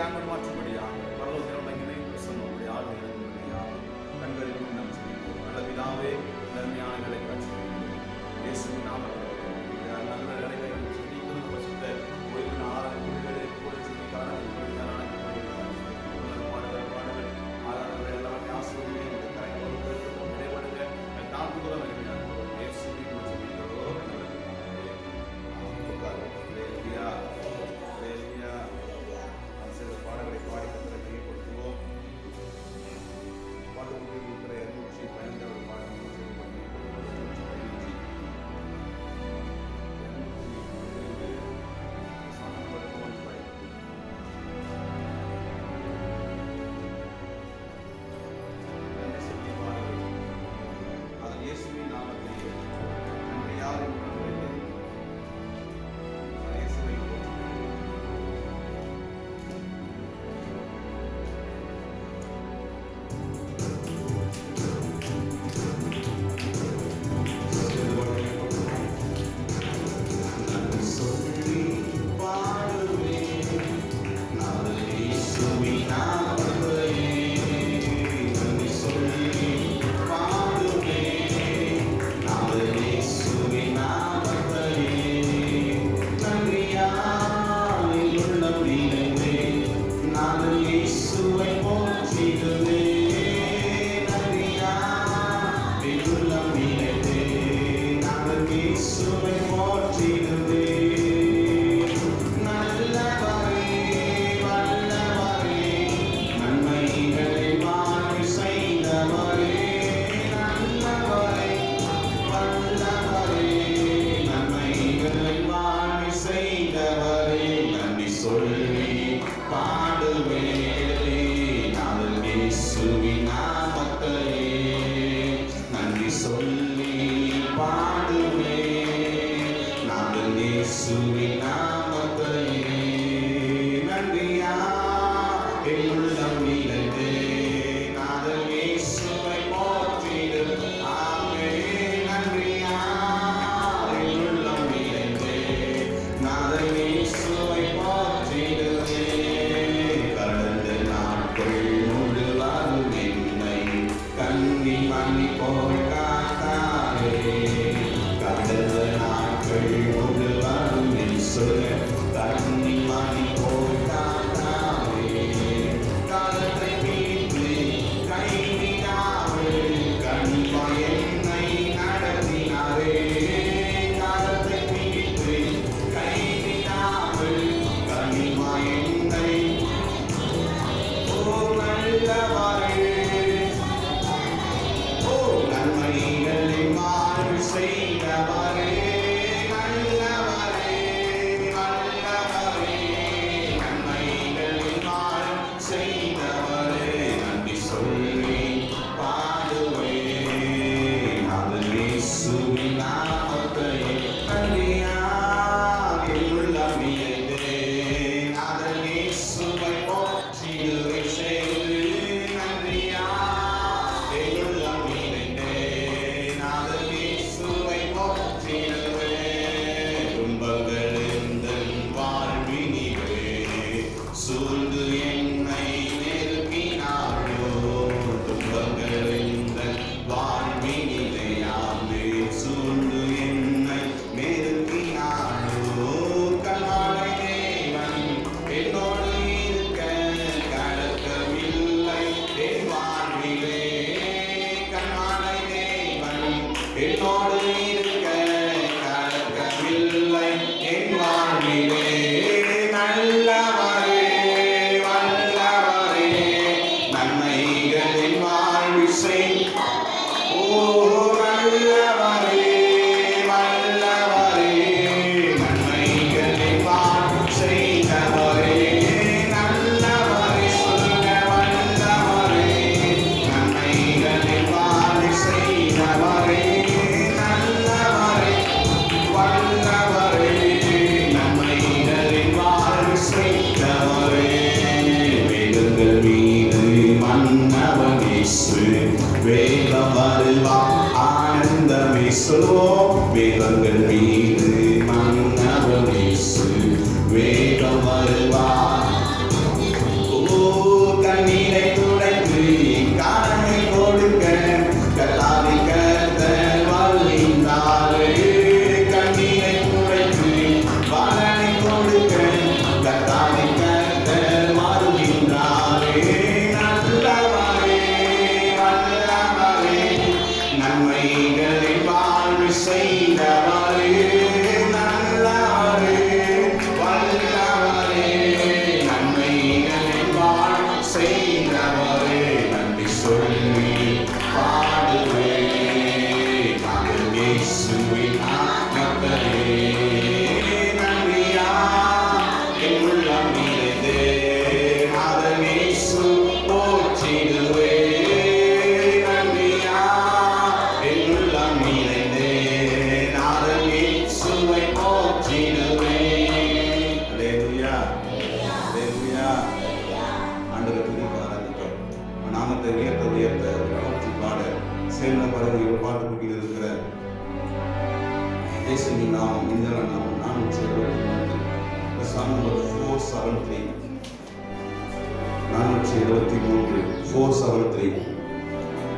ஆண்டு மாற்றும்படியாக பரலோகத்தில் மகிமை பிரசன்னோடைய ஆளுநர் கண்களிலும் நாம் செய்வோம். நல்ல பிதாவே, நன்மையான வேலை காட்சி இயேசுவின் நாமத்தில் நல்ல வேலைகளை செய்து பசுத்த ஓய்வு நாளாக குடிகளை கூட செய்திக்கான பாடல்கள் ஆராதனை எல்லாமே ஆசிரியர் கரைப்படுங்க தாழ்வுகளும் இயேசுவின் பாடல்களை பாடி கத்தரை கொடுத்துவோம். பாட்டு 215 பாடல்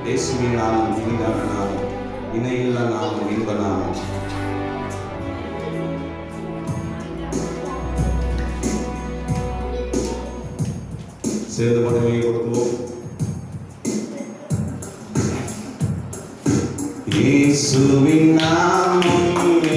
இயேசுவின் நாமம் இனிதான நாமம், இணையில்லா நாமம், இன்ப நாமம். சேர்ந்த மனைவியை கொடுத்துவோம். இயேசுவின் நாமம்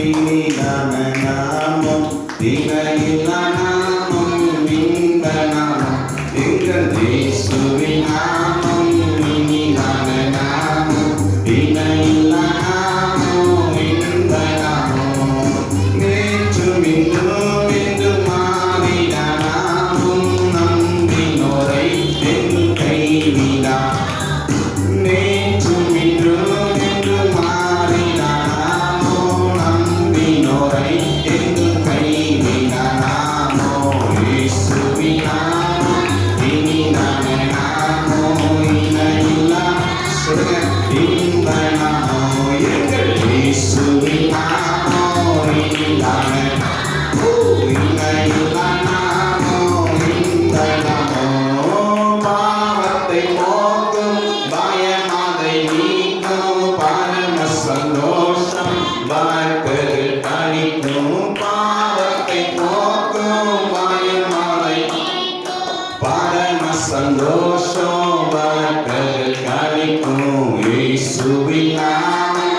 இனிதான நாமம், இணையில்லா நாமம், இன்ப நாமம். எங்கள் இயேசுவின் நாமம் இனிதான நாமம், இணையில்லா நாமம், இன்ப நாமம். நேற்றும் இன்றும் என்றும் மாறிட நாமம், நம்பினோரை என்றும் கைவிடா. நேற்றும் இன்றும் என்றும் மாறிட நாமம், நம்பினோரை என்றும் கைவிடா நாமம். இயேசுவின் நாமம் இனிதான நாமம், இணையில்லா இன்ப நாமம். எங்கள் இயேசுவின் நாமம் இனிதான இணையில்லா நாமம், இன்ப நாமம். பாவத்தை போக்கும், பயமாதை நீக்கும், பரம சந்தோஷம் வாழ்க்கையில் அளிக்கும். பாவத்தை போக்கும், பயமாதை பரம சந்தோஷம் வாழ்க்கையில் அளிக்கும். இயேசுவின் நாமம்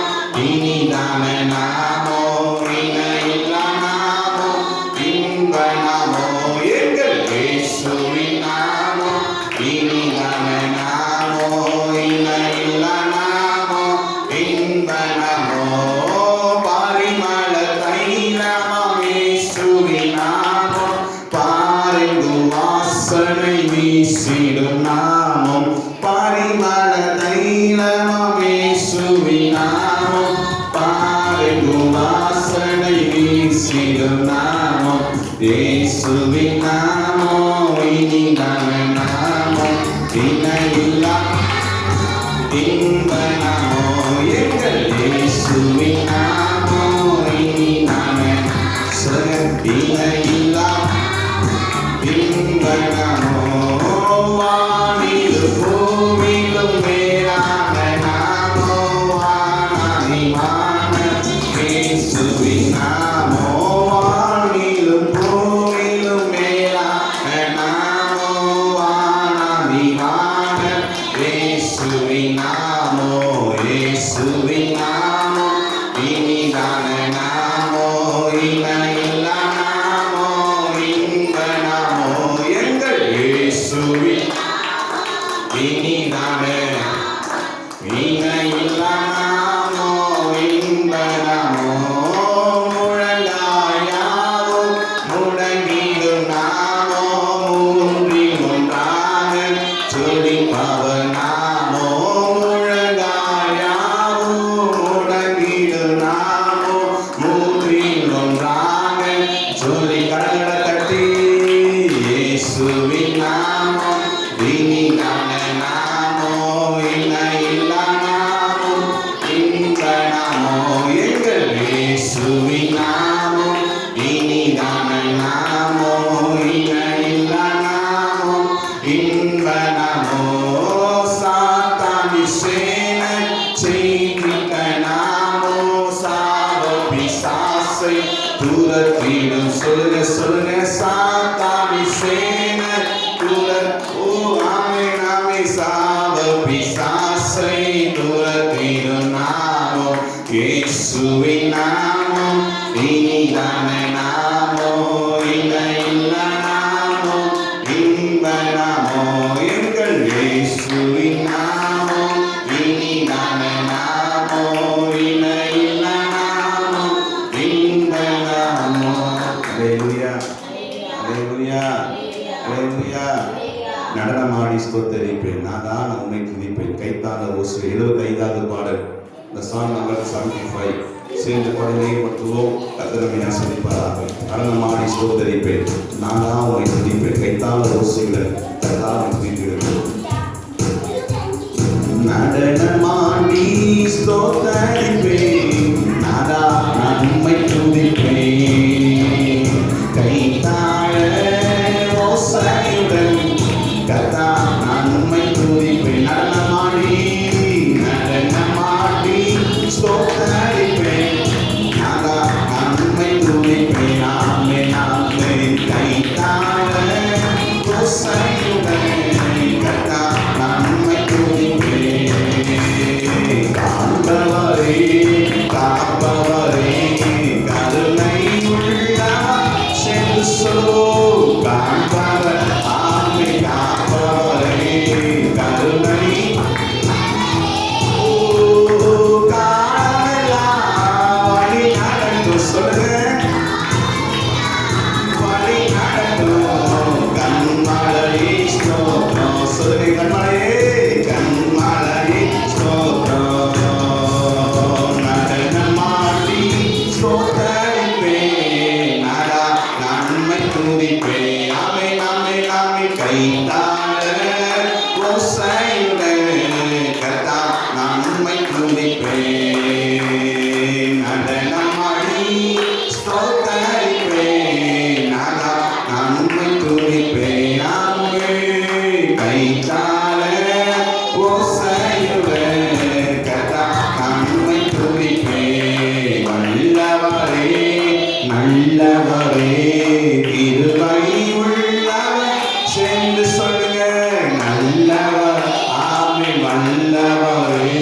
இனிதான நாமம், இணையில்லா நாமம், இன்ப நாமம். எங்கள் இயேசுவின் நாமம் இனிதான நாமம், இணையில்லா நாமம், இன்ப நாமம். பரிமள தைலமாம் இயேசுவின் நாமம், பாரெங்கும் வாசனை வீசிடும் நாமம். பரிமள தைலமாம் இயேசுவின் நாமம், பாரெங்கும் வாசனை வீசிடும் நாமம். இயேசுவின் நாமம் இனிதான நாமம், இணையில்லா இன்ப நாமம். எங்கள் இயேசுவின் நாமம் இனிதான இணையில்லா இன்ப நாமம். வானிலும் பூமியிலும் மேலான நாமம், வானாதிவான இயேசுவின் நாமம். வானிலும் பூமியிலும் மேலான நாமம், வானாதிவான இயேசுவின் நாமம். இயேசுவின் நாமம் இனிதான நாமம், இணையில்லா நாமம், இன்ப நாமம். எங்கள் இயேசுவின் இனிதான இணையில்லா நாமம், இன்ப நாமம். முழங்காயாவும் முடங்கிடும் நாமம், மூன்றில் ஒன்றாக துதிப்பவர் நாமம். முழங்காயாவும் முடங்கிடும் நாமம், மூன்றில் ஒன்றாக சொல்லி கடல்களை தட்டி. இயேசுவின் நாமம் இனிதான நாமம், இணையில்லா நாமம், இன்ப நாமம். எங்கள் இயேசுவின் நாமம் இனிதான நாமம், இணையில்லா நாமம், இன்ப நாமம். சாத்தானி சேனை செய்கின்ற நாமம், சாப பிசாசை துரத்திடும். சொல்லுங்க சொல்லுங்க. சாத்தானி சேனை அல்லேலூயா. நடனமாடி ஸ்தோத்தரிப்பேன், நான் உம்மை துதிப்பேன். கைத்தாள ஓசை 75வது பாடல், இந்த சாங் நம்பர் 75. சேர்ந்து பாடலை பற்றுவோம். கர்த்தர் நம்மை ஆசீர்வதிப்பாராக. நடனமாடி ஸ்தோத்தரிப்பேன், நான் உம்மை துதிப்பேன். கைத்தாள ஓசையுடன் கர்த்தரை துதித்திடுவோம். நடனமாடி ஸ்தோத்தரிப்பேன், நான் உம்மை துதிப்பேன். கைத்தாள ஓசையுடன் கர்த்தர் நான் உம்மை துதிப்பேன். நடனமாடி ஸ்தோத்தரிப்பேன், நான் உம்மை துதிப்பேன். ஆமென் ஆமென். கைத்தாள ஓசையுடன் கர்த்தர் நான் உம்மை துதிப்பேன். காண்பவரே காப்பவரே கருணை உள்ளவர் சென்று சொல்லுவோம். காண்பவர் ஆமை காப்பவரே கருணை வழி நடந்தும் சொல்லுங்க, வழி நடந்தும் கண்மலையே ஸ்தோத்திரம் சொல்லுங்க. கண்மலையே கண்மலையே ஸ்தோத்திரம். நடனமாடி ஸ்தோத்தரிப்பேன், நான் உம்மை துதிப்பேன். ஆமென் ஆமென் ஆமென். கைத்தாள ஓசையுடன் கர்த்தர் நான் உம்மை துதிப்பேன். நடனமாடி ஸ்தோத்தரிப்பேன், நான் உம்மை துதிப்பேன். ஆமென். கைத்தாள ஓசையுடன் கர்த்தர் நான் உம்மை துதிப்பேன். வல்லவரே நல்லவரே கிருபை உள்ளவர் சென்று சொல்லுங்க. நல்லவர் ஆமென். வல்லவரே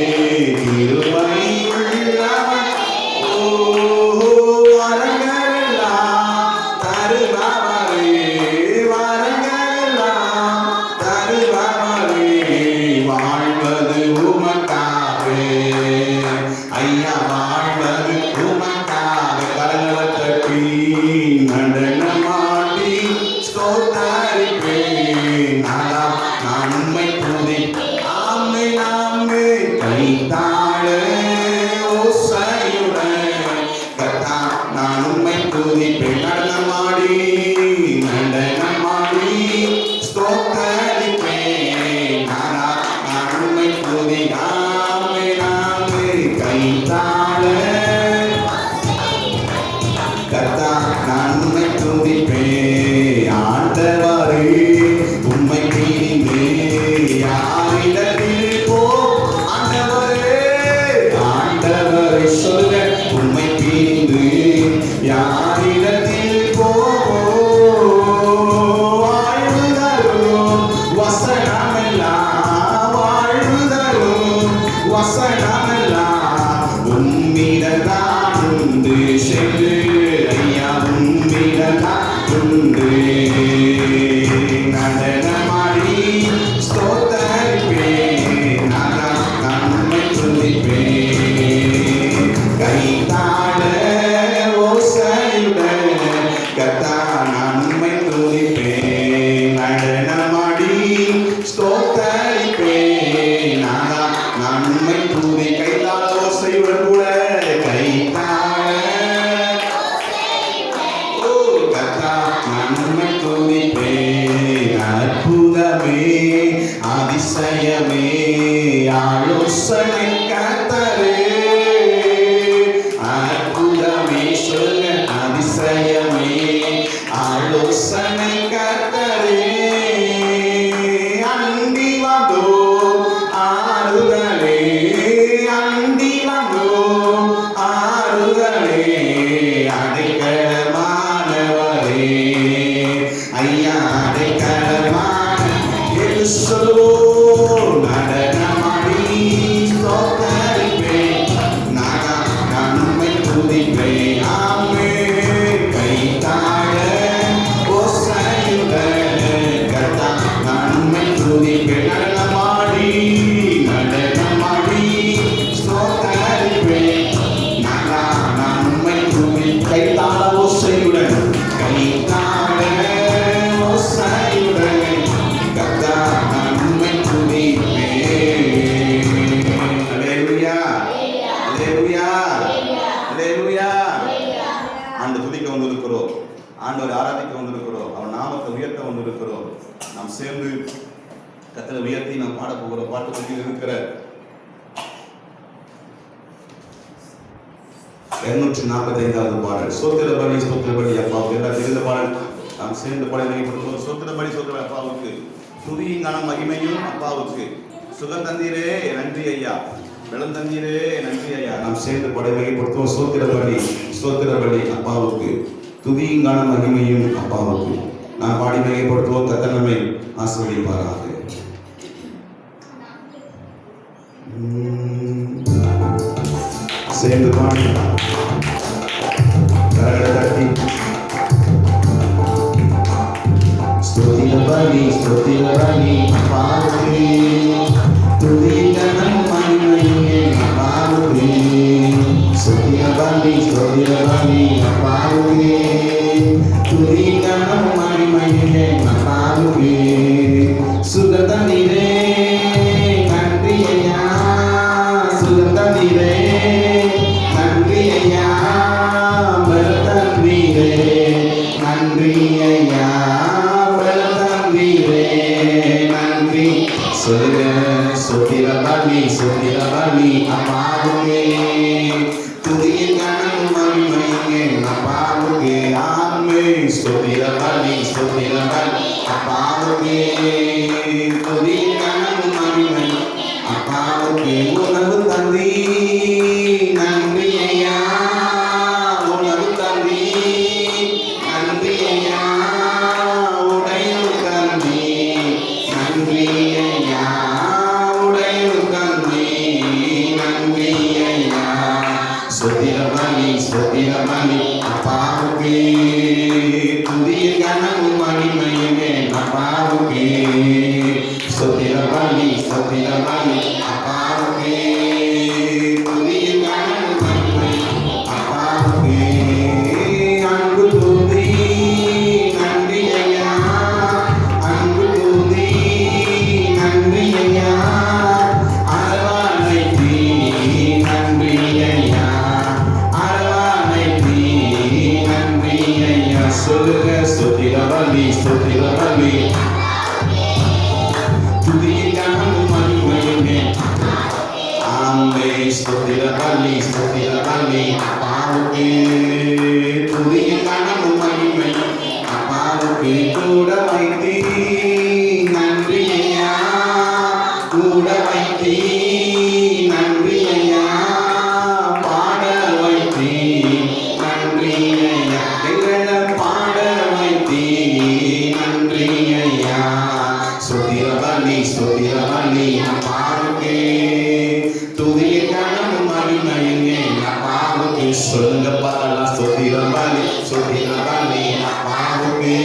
கிருபை உள்ளவர். ஓ வரங்களெல்லாம் தருபவரே, வரங்களெல்லாம் தருபவரே, வாழ்வது உமக்காகவே ஐயா, வாழ்வது உமக்காக. கரங்களை தட்டி நடனமாடி ஸ்தோத்தரிப்பேன், நான் உம்மை துதிப்பேன். ஆமென் ஆமென். கைத்தாள ஓசையுடன் கர்த்தர் நான் உம்மை துதிப்பேன். நடனமாடி ஸ்தோத்தரிப்பேன், நான் உம்மை துதிப்பேன். ஆமென் ஆமென். கைத்தாள கர்த்தர் நான் உம்மை துதிப்பேன். ஆண்டவரே உம்மை பிரிந்து யாரிடத்தில் போ. ஆண்டவரே ஆண்டவரே சொல்லுங்க, உம்மை பிரிந்து யாரிடத்தில் போ. வாழ்வுதரும் வசனமெல்லாம், வாழ்வுதரும் வசனமெல்லாம் உம்மிடத்தான் உண்டு. சென்று ஐயா உம்மிடத்தான் உண்டு. நடனமாடி ஸ்தோத்தரிப்பேன், நான் உம்மை துதிப்பேன். கைத்தாள ஓசையுடன் கர்த்தர் நான் உம்மை துதிப்பேன். நடனமாடி ஸ்தோத்தரிப்பேன், நான் உம்மை துதி. கைத்தாள ஓசையுடன் கூட கைத்தாள கர்த்தர் நான் உம்மை துதிப்பேன். அற்புதமே அதிசயமே ஆலோசனை கர்த்தரே. அற்புதமே சொல்லுங்க, அதிசயமே ஆலோசனை கர்த்தரே. அண்டி வந்தோ ஆறுதலே, அண்டி வந்தோ ஆறுதலே, அடைக்கலமானவரே ஐயா, அடைக்கலமான சொல்லுவோம். நடனமாடி ஸ்தோத்தரிப்பேன், நான் உம்மை துதிப்பேன். ஆமென். கைத்தாள ஓசையுடன் கர்த்தர் நான் உம்மை துதிப்பேன். நடனமாடி ஸ்தோத்தரிப்பேன், நான் உம்மை துதிப்பேன். கைத்தாள ஓசையுடன் கைத்தாள ஓசை கொண்டிருக்கிறோம். நாம் சேர்ந்து கர்த்தரை உயர்த்தி நாம் பாட போகிறோம். பாட்டுக்கு இருக்கிற 245வது பாடல் சோத்திர பலி அப்பாவுக்கு எல்லாம் தெரிந்த பாடல். நாம் சேர்ந்து பாடப்படுத்துவோம். சோத்திர பலி அப்பாவுக்கு துதியும் கனம் மகிமையும் அப்பாவுக்கு. சுகம் தந்தீரே நன்றி ஐயா, வெள்ளம் தந்தீரே நன்றி ஐயா. நாம் சேர்ந்து பாடப்படுத்துவோம். சோத்திர பலி அப்பாவுக்கு துதியும் கனம் மகிமையும் அப்பாவுக்கு. நாம் பாடி மையப்படுத்துவோம். கர்த்தர் நம்மை ஆசீர்வதிப்பாராக. சேர்ந்து பாடி கரங்களை தட்டி ஸ்தோத்திர பலி அப்பாவுக்கு துதியும் கனம் மகிமையும் அப்பாவுக்கு. ஸ்தோத்திர பலி அப்பாவுக்கு துதியும் கனம் மகிமையும் அப்பாவுக்கு. சுகம் தந்தீரே நன்றி ஐயா, சுகம் தந்தீரே நன்றி ஐயா, வெள்ளம் தந்தீரே நன்றி ஐயா, வெள்ளம் தந்தீரே நன்றி. சோத்திர பலி அப்பாவுக்கு துதியும் கனம் மகிமையும் அப்பாவுக்கு. ஆமே சோத்திர பலி அப்பாவுக்கு துதியும் கனம் மகிமையும் அப்பாவுக்கு. உணவு தந்தி நன்றி ஐயா, உணவு தந்தி நன்றி ஐயா, உடையவு தந்தி நன்றி ஐயா, உடையவு தந்தி நன்றி ஐயா. சோத்திர பலி அப்பாவுக்கு துதியும் கனம் மகிமையுமே அப்பாவுக்கு. சோத்திர பலி அப்பாவுக்கு துதியும் கனம் மகிமையும் அப்பாவுக்கு. அன்பு துதி நன்றி ஐயா, அன்பு துதி நன்றி ஐயா, அரவணைத்தி நன்றி ஐயா, அரவணைத்தி நன்றி ஐயா. சொல்லுங்க ஸ்தோத்திர பலி துதியும் கனம் மகிமையுமே. ஆமே ஸ்தோத்திர பலி அப்பாவுக்கு துதியும் கனம் மகிமையும் அப்பாவுக்கு. கூட வைத்தி நன்றி ஐயா, கூட வைத்தி நன்றி ஐயா, பாட வைத்தி நன்றி ஐயா, எங்களை பாட வைத்தி நன்றி ஐயா. சோத்திர பலி அப்பாவுக்கு துதியும் கனம் மகிமையும் அப்பாவுக்கு. சொல்லுங்க பாடலாம். சோத்திர பலி அப்பாவுக்கு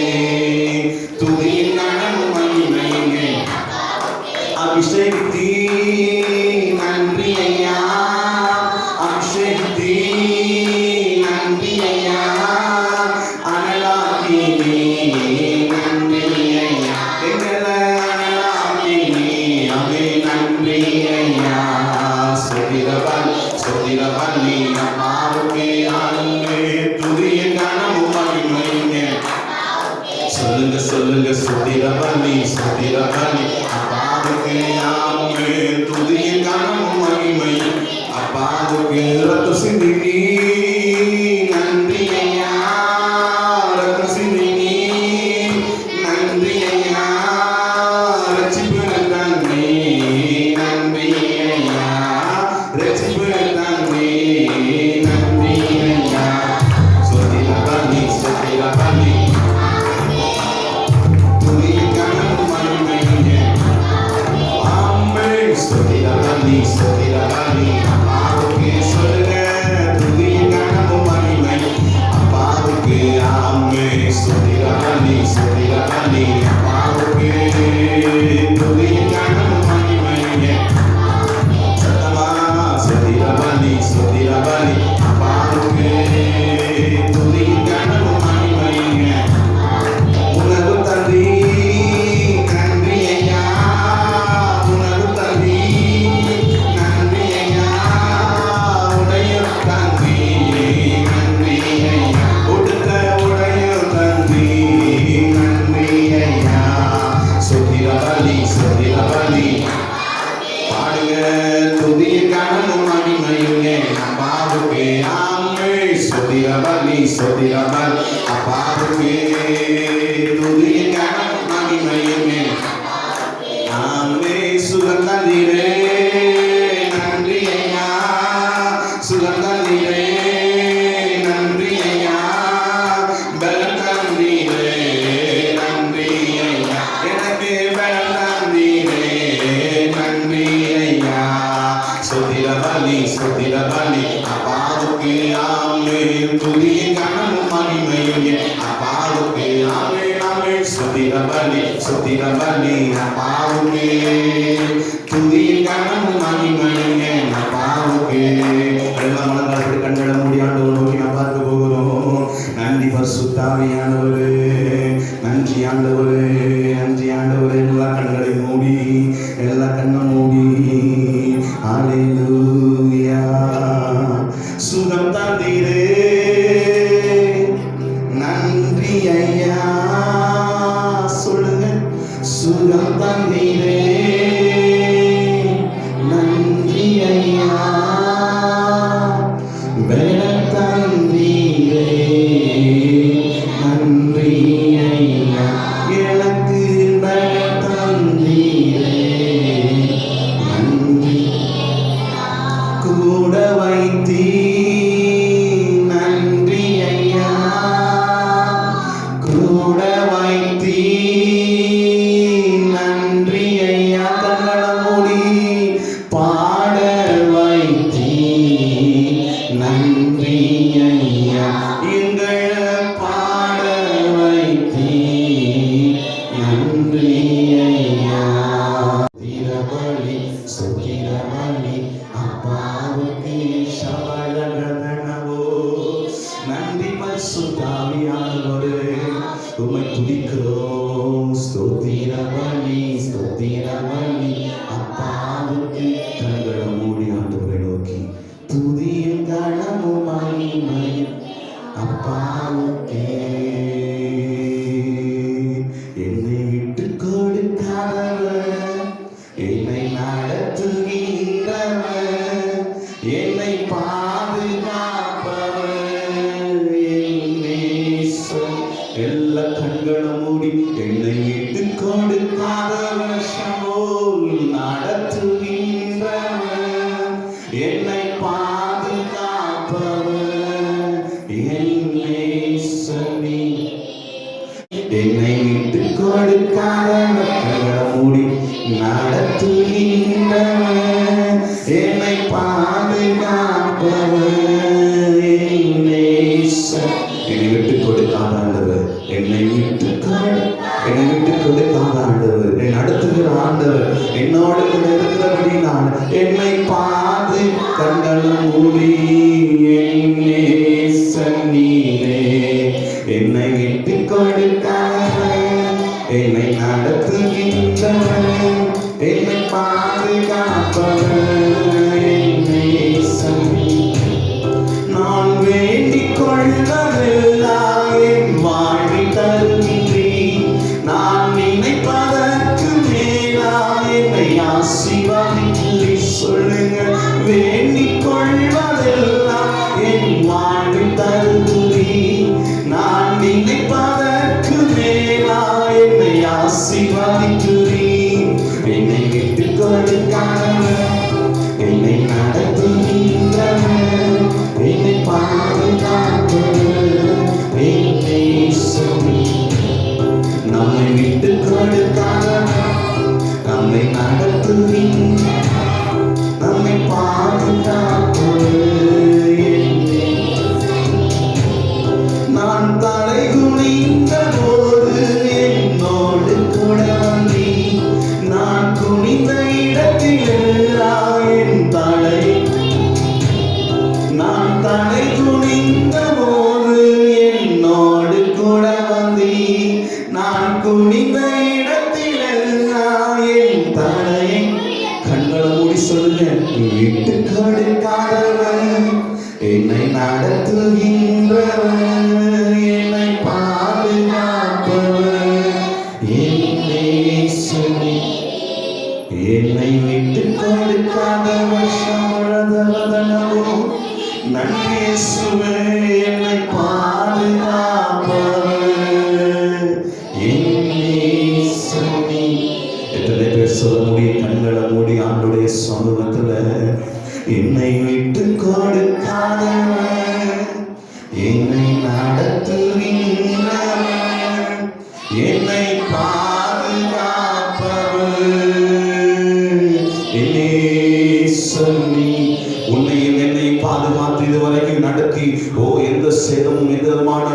துதியும் கனம் மகிமையும் அபிஷேகத்தி நன்றி ஐயா, அபிஷேகத்தி நன்றி ஐயா, அனலாக்கி நன்றி ஐயா, எங்களை அனலாக்கி அவே நன்றி ஐயா. சோத்திர பலி அப்பாவுக்கு ஆளுமே துதியும் கனம் மகிமையும். சொல்லுங்க சோத்திர பலி அப்பாவுக்கு ஆளுமே துதியும் கனம் மகிமையும் அப்பாவுக்கு. ரத்த சிந்தி நன்றி ஐயா, ரத்த சிந்தி நன்றி ஐயா, ரட்சிப்பு தந்தி நன்றி ஐயா, ரட்சிப்பு தந்தி நன்றி ஐயா. சோத்திர பலி துதியும் கனம் மகிமையும். ஆமே சோத்திர பலி அப்பாவுக்கு. சொல்லுங்க சொதிரவன் அப்பாவுக்கே துதியின் கனம் மகிமையுமே ஆமே சுகந்தீரே நன்றி ஐயா சுகந்தீரே நன்றி ஐயா பலம் தந்தீரே நன்றி ஐயா எனக்கு பலம் தந்தீரே நன்றி ஐயா சொதிரவலி அப்பாவுக்கு ஆமே துதியின் கனமும் மகிமையுமே அப்பாவுக்கு ஆமே ஆமே சொதிரவலி அப்பாவுக்கு துதியின் கனமும் மகிமையுமே அப்பாவுக்கு எல்லாம் மனதால் கண்களை மூடி ஆண்டவர் நோக்கி நான் பார்க்க போகிறோம். நன்றி பரிசுத்தாவியானவரே, நன்றி ஆண்டவரே, நன்றி ஆண்டவரே. எல்லா கண்களை மூடி எல்லா கண்ணை மூடி ஹல்லேலூயா சுகம் தந்தீரே நன்றி ஐயா சொல்லுங்க சுகம் தந்தீரே நன்றி ஐயா பலம் தந்தீரே நன்றி ஐயா எனக்கு பலம் தந்தீரே நன்றி கூட வைத்தீ நன்றி ஐயா கூட வைத்தீ நன்றி ஐயா கண்ணட மூடி பாட வைத்தீ நன்றி ஐயா எங்களை பாட வைத்தீ நன்றி ஐயா திரவழி சுகிரவழி அப்பாவுக்கு சபலகனவோ நன்றி பரிசுத்தாவியானவரே உம்மை துதிக்கிறோம் ஸ்தோத்திரவழி அப்பாவுக்கு கண்களை மூடி ஆண்டவரை நோக்கி துதியும் கனமும் மகிமையும் அப்பாவுக்கே என்னை விட்டு கொடுக்காதவர் என்னை நடத்துகின்றவர் என்னை பாதுகாப்பவர் என் நேசர். எல்லா கண்களும் மூடி என்னை விட்டு கொடுக்காதவர் சமோல் நடத்துகின்றவர் என்னை பாதுகாப்பவர் என் நேசனே. என்னை விட்டு கொடுக்காதவர் மூடி நடத்துகின்றவர் என்னை பாதுகாப்பவர் என் நேசர். என்னை விட்டு கொடுக்காத ஆண்டவர் என்னை விட்டு கொடுக்காத ஆண்டவர் என்னை நடத்துகிற ஆண்டவர் என்னோடு இருக்கிறபடி நான் என்னை பாது கண்களும் மூடி என் நேசர் நீரே. என்னை விட்டு கொடுக்காதவர் என்னை நடத்துகின்றவர் என்னை பாதுகாப்பவர் என் நேசர். நான் வேண்டிக் கொள்வதெல்லாம் என் வாழ்வில் தருகின்றேன் நான் நினைப்பதற்கு மேலா என்னை ஆசீர்வதிக்கிறீ சொல்லுங்க வேண்டிக் கொள்வதெல்லாம் என் வாழ்வில் தருகிறீர் நான் நினைப்பதற்கு மேலா என்னை ஆசீர்வதிக்கிறீர் என்னை விட்டு கொடுக்காதவர் என்னை நடத்துகின்றவர் என்னை பாதுகாப்பவர் என் நேசர். நம்மை விட்டு கொடுக்காதவர் நம்மை நடத்துகின்றவர் நம்மை பாதுகாப்பவர் என் நேசர். நான் தலை குனிந்த போது என்னோடு கூட வந்தீ நான் குனிந்த இடத்தில் என் தலை நான் தலை குனிந்த போது என்னோடு கூட வந்தீ நான் குனிந்த இடத்தில் என் தலை கண்களை மூடி சொல்லுங்க விட்டு கொடுக்காதவர் என்னை நடத்துகின்றவர் என்னை பாதுகாப்பவர் என் நேசரே. என்னை விட்டு கொடுக்காதவர் சமரதனவோ நன்றி இயேசுவே என்னை பாதுகாப்பவர் சொல்ல முடியும். கண்களை மூடி ஆண்டுடைய சமூகத்துல என்னை விட்டு கொடுக்காதவர், என்னை நடத்துகின்றவர், என்னை பாதுகாப்பவர், என்னே சொல்லி உன்னையும் என்னையும் பாதுகாத்து இதுவரைக்கும் நடத்தி எந்த சேதமும் எந்த விதமான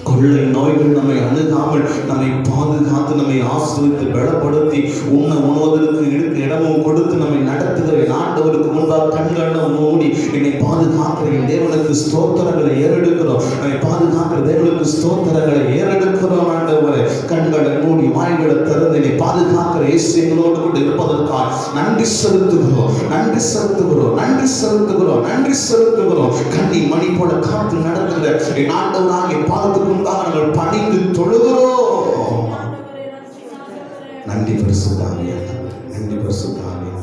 கொள்ளை நோய்கள் நம்மை அணுகாமல் நம்மை பாதுகாத்து நம்மை ஆசிரித்து பலப்படுத்தி உணவதற்கு இருக்க இடமும் கொடுத்து நம்மை நடத்துகிற ஆண்டவருக்கு முன்பாக கண்களை மூடி என்னை பாதுகாக்கிற தேவனுக்கு ஸ்தோத்திரங்களை ஏறெடுக்கிறோம். நம்மை பாதுகாக்கிற தேவனுக்கு ஸ்தோத்திரங்களை ஏறெடுக்கிறோம். ஆண்டவரை கண்களை மூடி வாய்களை திறந்து என்னை பாதுகாக்கிற இயேசு எங்களோடு கூட இருப்பதற்காக நன்றி செலுத்துகிறோம், நன்றி செலுத்துகிறோம், நன்றி செலுத்துகிறோம், நன்றி செலுத்துகிறோம். கண்ணி மணி போல காத்து நடத்துகிற என் ஆண்டவராகிய பாதத்துக்கு நாங்கள் பணிந்து தொழுகிறோம். நன்றி பரிசுத்தாவியா, நன்றி பரிசுத்தாவியா.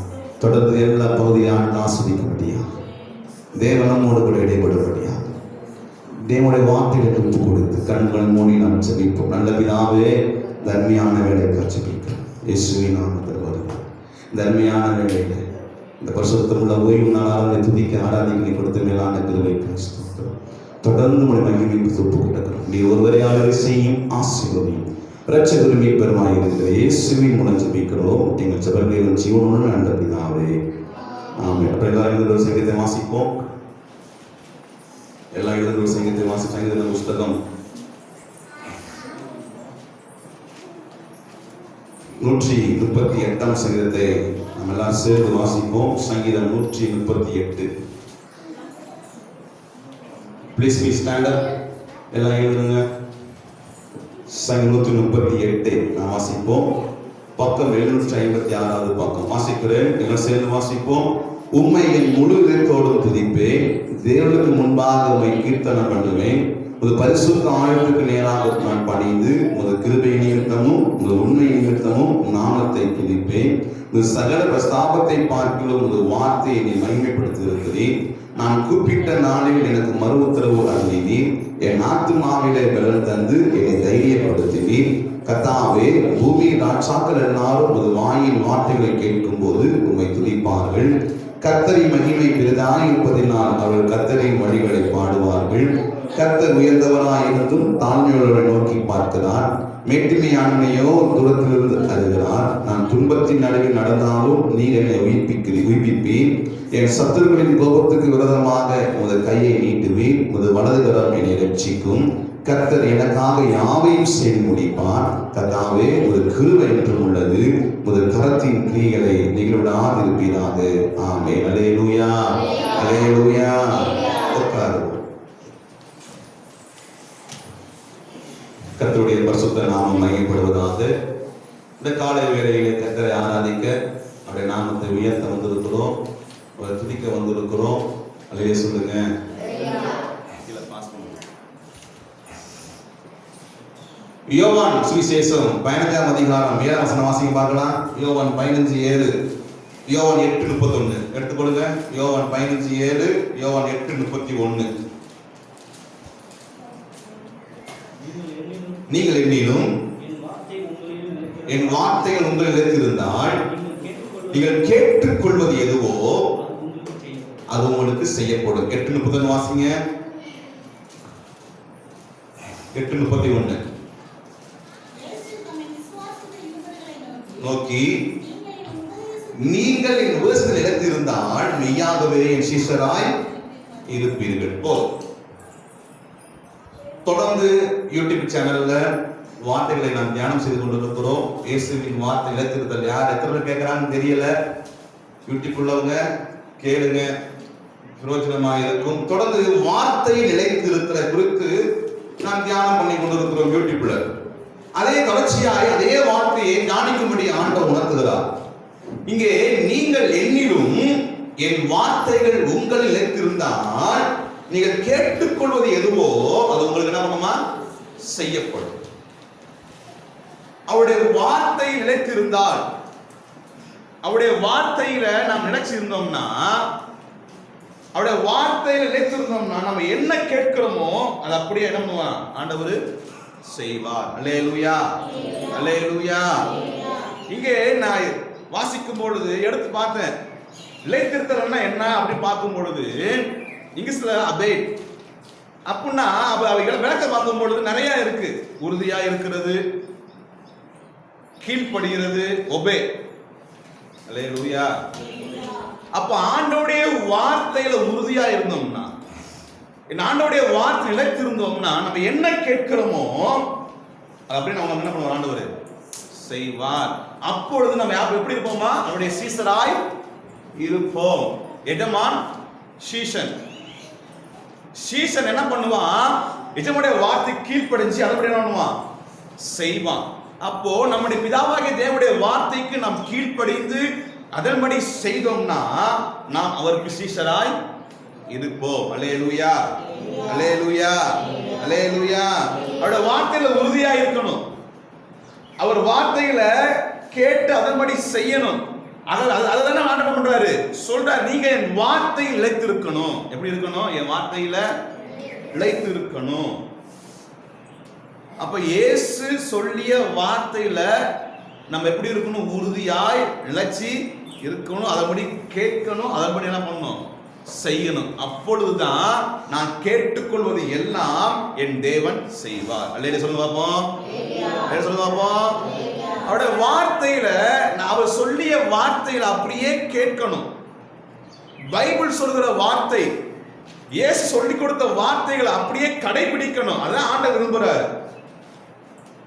தொடர்ந்து எல்லா பகுதியான ஆஸ்வதிக்கும்படியா, தேவன் நம்மோடு கூட இடைபடும்படியா, தேவனுடைய வார்த்தைகளை ஒப்பு கொடுத்து கண்கள் மூடி நாம் செபிப்போம். நல்ல பிதாவே, தர்மியான வேலை கற்பிக்கிறோம். இயேசுவின் நாமத்தில் வருகிறோம். தர்மியான வேலையில இந்த பரிசுத்தமுள்ள ஓய்வு நாளாக துதிக்க ஆராதிக்க கொடுத்த மேலான கிருபைக்கு ஸ்தோத்திரம். தொடர்ந்து உடைய மகிமைக்கு ஒப்பு கொடுக்கிறோம். நீ ஒருவரையாளரை செய்யும் ஆசீர்வதியும் இரட்சகர் மீட்பெருமாய் இருக்கிற இயேசுவின் மூலம் ஜெபிக்கிறோம் எங்கள் ஜெபங்களின் ஜீவனுள்ள நல்ல பிதாவே, ஆமென். அப்புறம் எல்லாரும் எழுதுகிற சங்கீதத்தை வாசிப்போம். எல்லா எழுதுகிற சங்கீதத்தை சங்கீத புஸ்தகம் 138 சங்கீதத்தை நம்ம எல்லாரும் சேர்ந்து வாசிப்போம். சங்கீதம் 138. Please be stand up. எல்லாம் எழுதுங்க. சங்கீதம் 138 நாம் வாசிப்போம். பக்கம் 756 பக்கம் வாசிக்கிறேன். எல்லாம் சேர்ந்து வாசிப்போம். உம்மை என் முழு இதயத்தோடும் துதிப்பேன், தேவனுக்கு முன்பாக உம்மை கீர்த்தனம் பண்ணுவேன். உமது பரிசுத்த ஆழத்துக்கு நேராக நான் பணிந்து உமது கிருபை நிமித்தமும் உமது உண்மை நிமித்தமும் நாமத்தை துதிப்பேன். உமது சகல பிரஸ்தாபத்தை பார்க்கிலும் உமது வார்த்தையை நீ மகிமைப்படுத்தியிருக்கிறேன். நான் கூப்பிட்ட நாளில் எனக்கு மறு உத்தரவு அருளினீர். என் ஆத்துமாவிலே பலன் தந்து என்னை தைரியப்படுத்தினீர். கர்த்தாவே, பூமி ராட்சாக்கள் எல்லாரும் உமது வாயின் வார்த்தைகளை கேட்கும் போது உம்மை துதிப்பார்கள். கர்த்தரின் மகிமை பெரிதாய் இருப்பதினால் அவர்கள் கர்த்தரின் வழிகளை பாடுவார்கள். கர்த்தர் உயர்ந்தவராயிருந்தும் தாழ்மையுள்ளவரை நோக்கி பார்க்கிறார். மேட்டுமையானனையோ தூரத்திலிருந்து அறிகிறார். நான் துன்பத்தின் நடுவில் நடந்தாலும் நீர் என்னை உயிர்ப்பிப்பீர். என் சத்துருக்களின் கோபத்துக்கு விரோதமாக உமது கையை நீட்டுவீர். உமது வலதுகரம் என்னை ரட்சிக்கும். கர்த்தர் எனக்காக யாவையும் செய்து முடிப்பார். கர்த்தாவே, ஒரு கிருபை என்றும் உள்ளது. உமது கரத்தின் கிரியைகளை நிகழ்விடாதிருப்பீராக. ஆமென். அல்லேலூயா, அல்லேலூயா. உட்காருவோம். கர்த்தருடைய பரிசுத்த நாமம் மகிமைப்படுவதாக. இந்த காலை வேளையிலே கர்த்தரை ஆராதிக்க அவருடைய நாமத்தை உயர்த்த வந்திருக்கிறோம், அவரை துதிக்க வந்திருக்கிறோம். அல்லேலூயா சொல்லுங்க. யோவான் சுவிசேஷம் 15 அதிகாரம் 7 வசனம் வாசிங்க பார்க்கலாம். யோவான் 15:7, யோவான் 8:31 எடுத்துக்கொள்ளுங்க. யோவான் 15:7, யோவான் 8:31. நீங்கள் என்னிலும் என் வார்த்தைகள் உங்களில் இருந்தால் நீங்கள் கேட்டுக்கொள்வது எதுவோ அது உங்களுக்கு செய்யப்படும். 8:31 வாசிங்க. 8:31 நோக்கி, நீங்கள் என் உபதேசத்தில் நிலைத்திருந்தால் மெய்யாகவே என் சீஷராய் இருப்பீர்கள். தொடர்ந்து யூடியூப் சேனல்ல வார்த்தைகளை நாம் தியானம் செய்து கொண்டிருக்கிறோம். இயேசுவின் வார்த்தை நிலைத்திருத்தல். யார் எத்தனை பேர் கேட்கிறான்னு தெரியல. யூடியூப் உள்ளவங்க கேளுங்க, பிரயோஜனமாக இருக்கும். தொடர்ந்து வார்த்தை நிலைத்திருத்தல குறித்து நாம் தியானம் பண்ணி கொண்டிருக்கிறோம் யூடியூப்ல. அதே தொடர்ச்சியாய் அதே வார்த்தையை தியானிக்கும்படி ஆண்டவர் உணர்த்துகிறார். இங்கே நீங்கள் என்னிலும் என் வார்த்தைகள் உங்களில் நிலைத்திருந்தால் நீங்கள் கேட்டுக்கொள்வது எதுவோ அது உங்களுக்கு என்ன பண்ணுமா? செய்யப்படும். அவருடைய வார்த்தை நிலைத்திருந்தால், அவருடைய வார்த்தையில நாம் நிலைச்சிருந்தோம்னா, அவருடைய வார்த்தையில நிலைத்திருந்தோம்னா நம்ம என்ன கேட்கிறோமோ அது அப்படியே என்ன பண்ணுவார்? ஆண்டவர் செய்வார். அல்லேலூயா, அல்லேலூயா. இங்கே நான் வாசிக்கும் பொழுது எடுத்து பார்த்தேன். நிலைத்திருத்தல்னா என்ன அப்படின்னு பார்க்கும் பொழுது இங்கிலீஷ்ல அபைட் அப்படின்னா அவைகளை விளக்க பார்க்கும் பொழுது நிறைய இருக்கு. உறுதியா இருக்கிறது, கீழ்ப்படுகிறது, ஒபே. அல்லேலூயா. அப்ப ஆண்டவருடைய வார்த்தையில உறுதியா இருந்தோம்னா, ஆண்டவருடைய வார்த்தை நிலைத்திருந்தோம்னா, நம்ம என்ன கேட்கிறோமோ அப்படின்னு அவங்க என்ன பண்ணுவார்? ஆண்டவர் செய்வார். அப்பொழுது நம்ம எப்படி இருப்போமா? அவருடைய சீசராய் இருப்போம். எஜமான் சீசன். சீசன் என்ன பண்ணுவான்? எஜமானுடைய வார்த்தை கீழ்ப்படிஞ்சு அதன்படி என்ன பண்ணுவான்? செய்வான். அப்போ நம்முடைய பிதாவாகிய தேவனுடைய வார்த்தைக்கு நாம் கீழ்ப்படிந்து அதன்படி செய்தோம்னா நாம் அவருக்கு சீசராய் இருப்போம். அல்லேலூயா, அல்லேலூயா, அல்லேலூயா. அவருடைய வார்த்தையில உறுதியா இருக்கணும். அவர் வார்த்தையில கேட்டு அதன்படி செய்யணும். அதுதானே ஆண்டவர் பண்றாரு. சொல்றாரு, நீங்க என் வார்த்தையில் நிலைத்து இருக்கணும். எப்படி இருக்கணும்? என் வார்த்தையில நிலைத்து இருக்கணும். அப்ப இயேசு சொல்லிய வார்த்தையில நம்ம எப்படி இருக்கணும்? உறுதியாய் நிலைச்சி இருக்கணும். அதன்படி கேட்கணும். அதன்படி என்ன பண்ணணும்? செய்யணும். அப்பொழுதுதான் நான் கேட்டுக்கொள்வது எல்லாம் என் தேவன் செய்வார். அல்லேலூயா சொல்லுங்க பாப்போம். அல்லேலூயா சொல்லுங்க பாப்போம். அவருடைய வார்த்தையில அவர் சொல்லிய வார்த்தையில அப்படியே கேட்கணும். பைபிள் சொல்கிற வார்த்தை, இயேசு சொல்லி கொடுத்த வார்த்தைகளை அப்படியே கடைபிடிக்கணும். அதான் ஆண்டவர் விரும்புறாரு.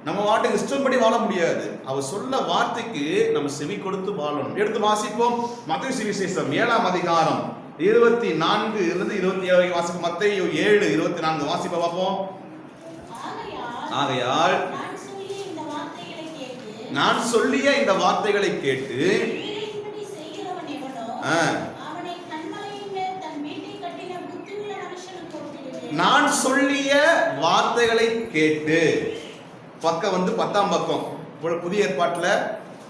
நம்ம வார்த்தைக்கு இஷ்டப்படி வாழ முடியாது. அவர் சொல்ல வார்த்தைக்கு நம்ம செவி கொடுத்து வாழணும். எடுத்து வாசிப்போம். மத்தேயு சுவிசேஷம் 7ஆம் அதிகாரம் 24 இருந்து 27 வாசிப்போம். மத்தேயு 7:24 வாசிப்போம் பார்ப்போம். ஆகையால் நான் சொல்லிய இந்த வார்த்தைகளை கேட்டு நான் சொல்லிய வார்த்தைகளை கேட்டு, பக்கம் வந்து 10ஆம் பக்கம், புதிய ஏற்பாட்டுல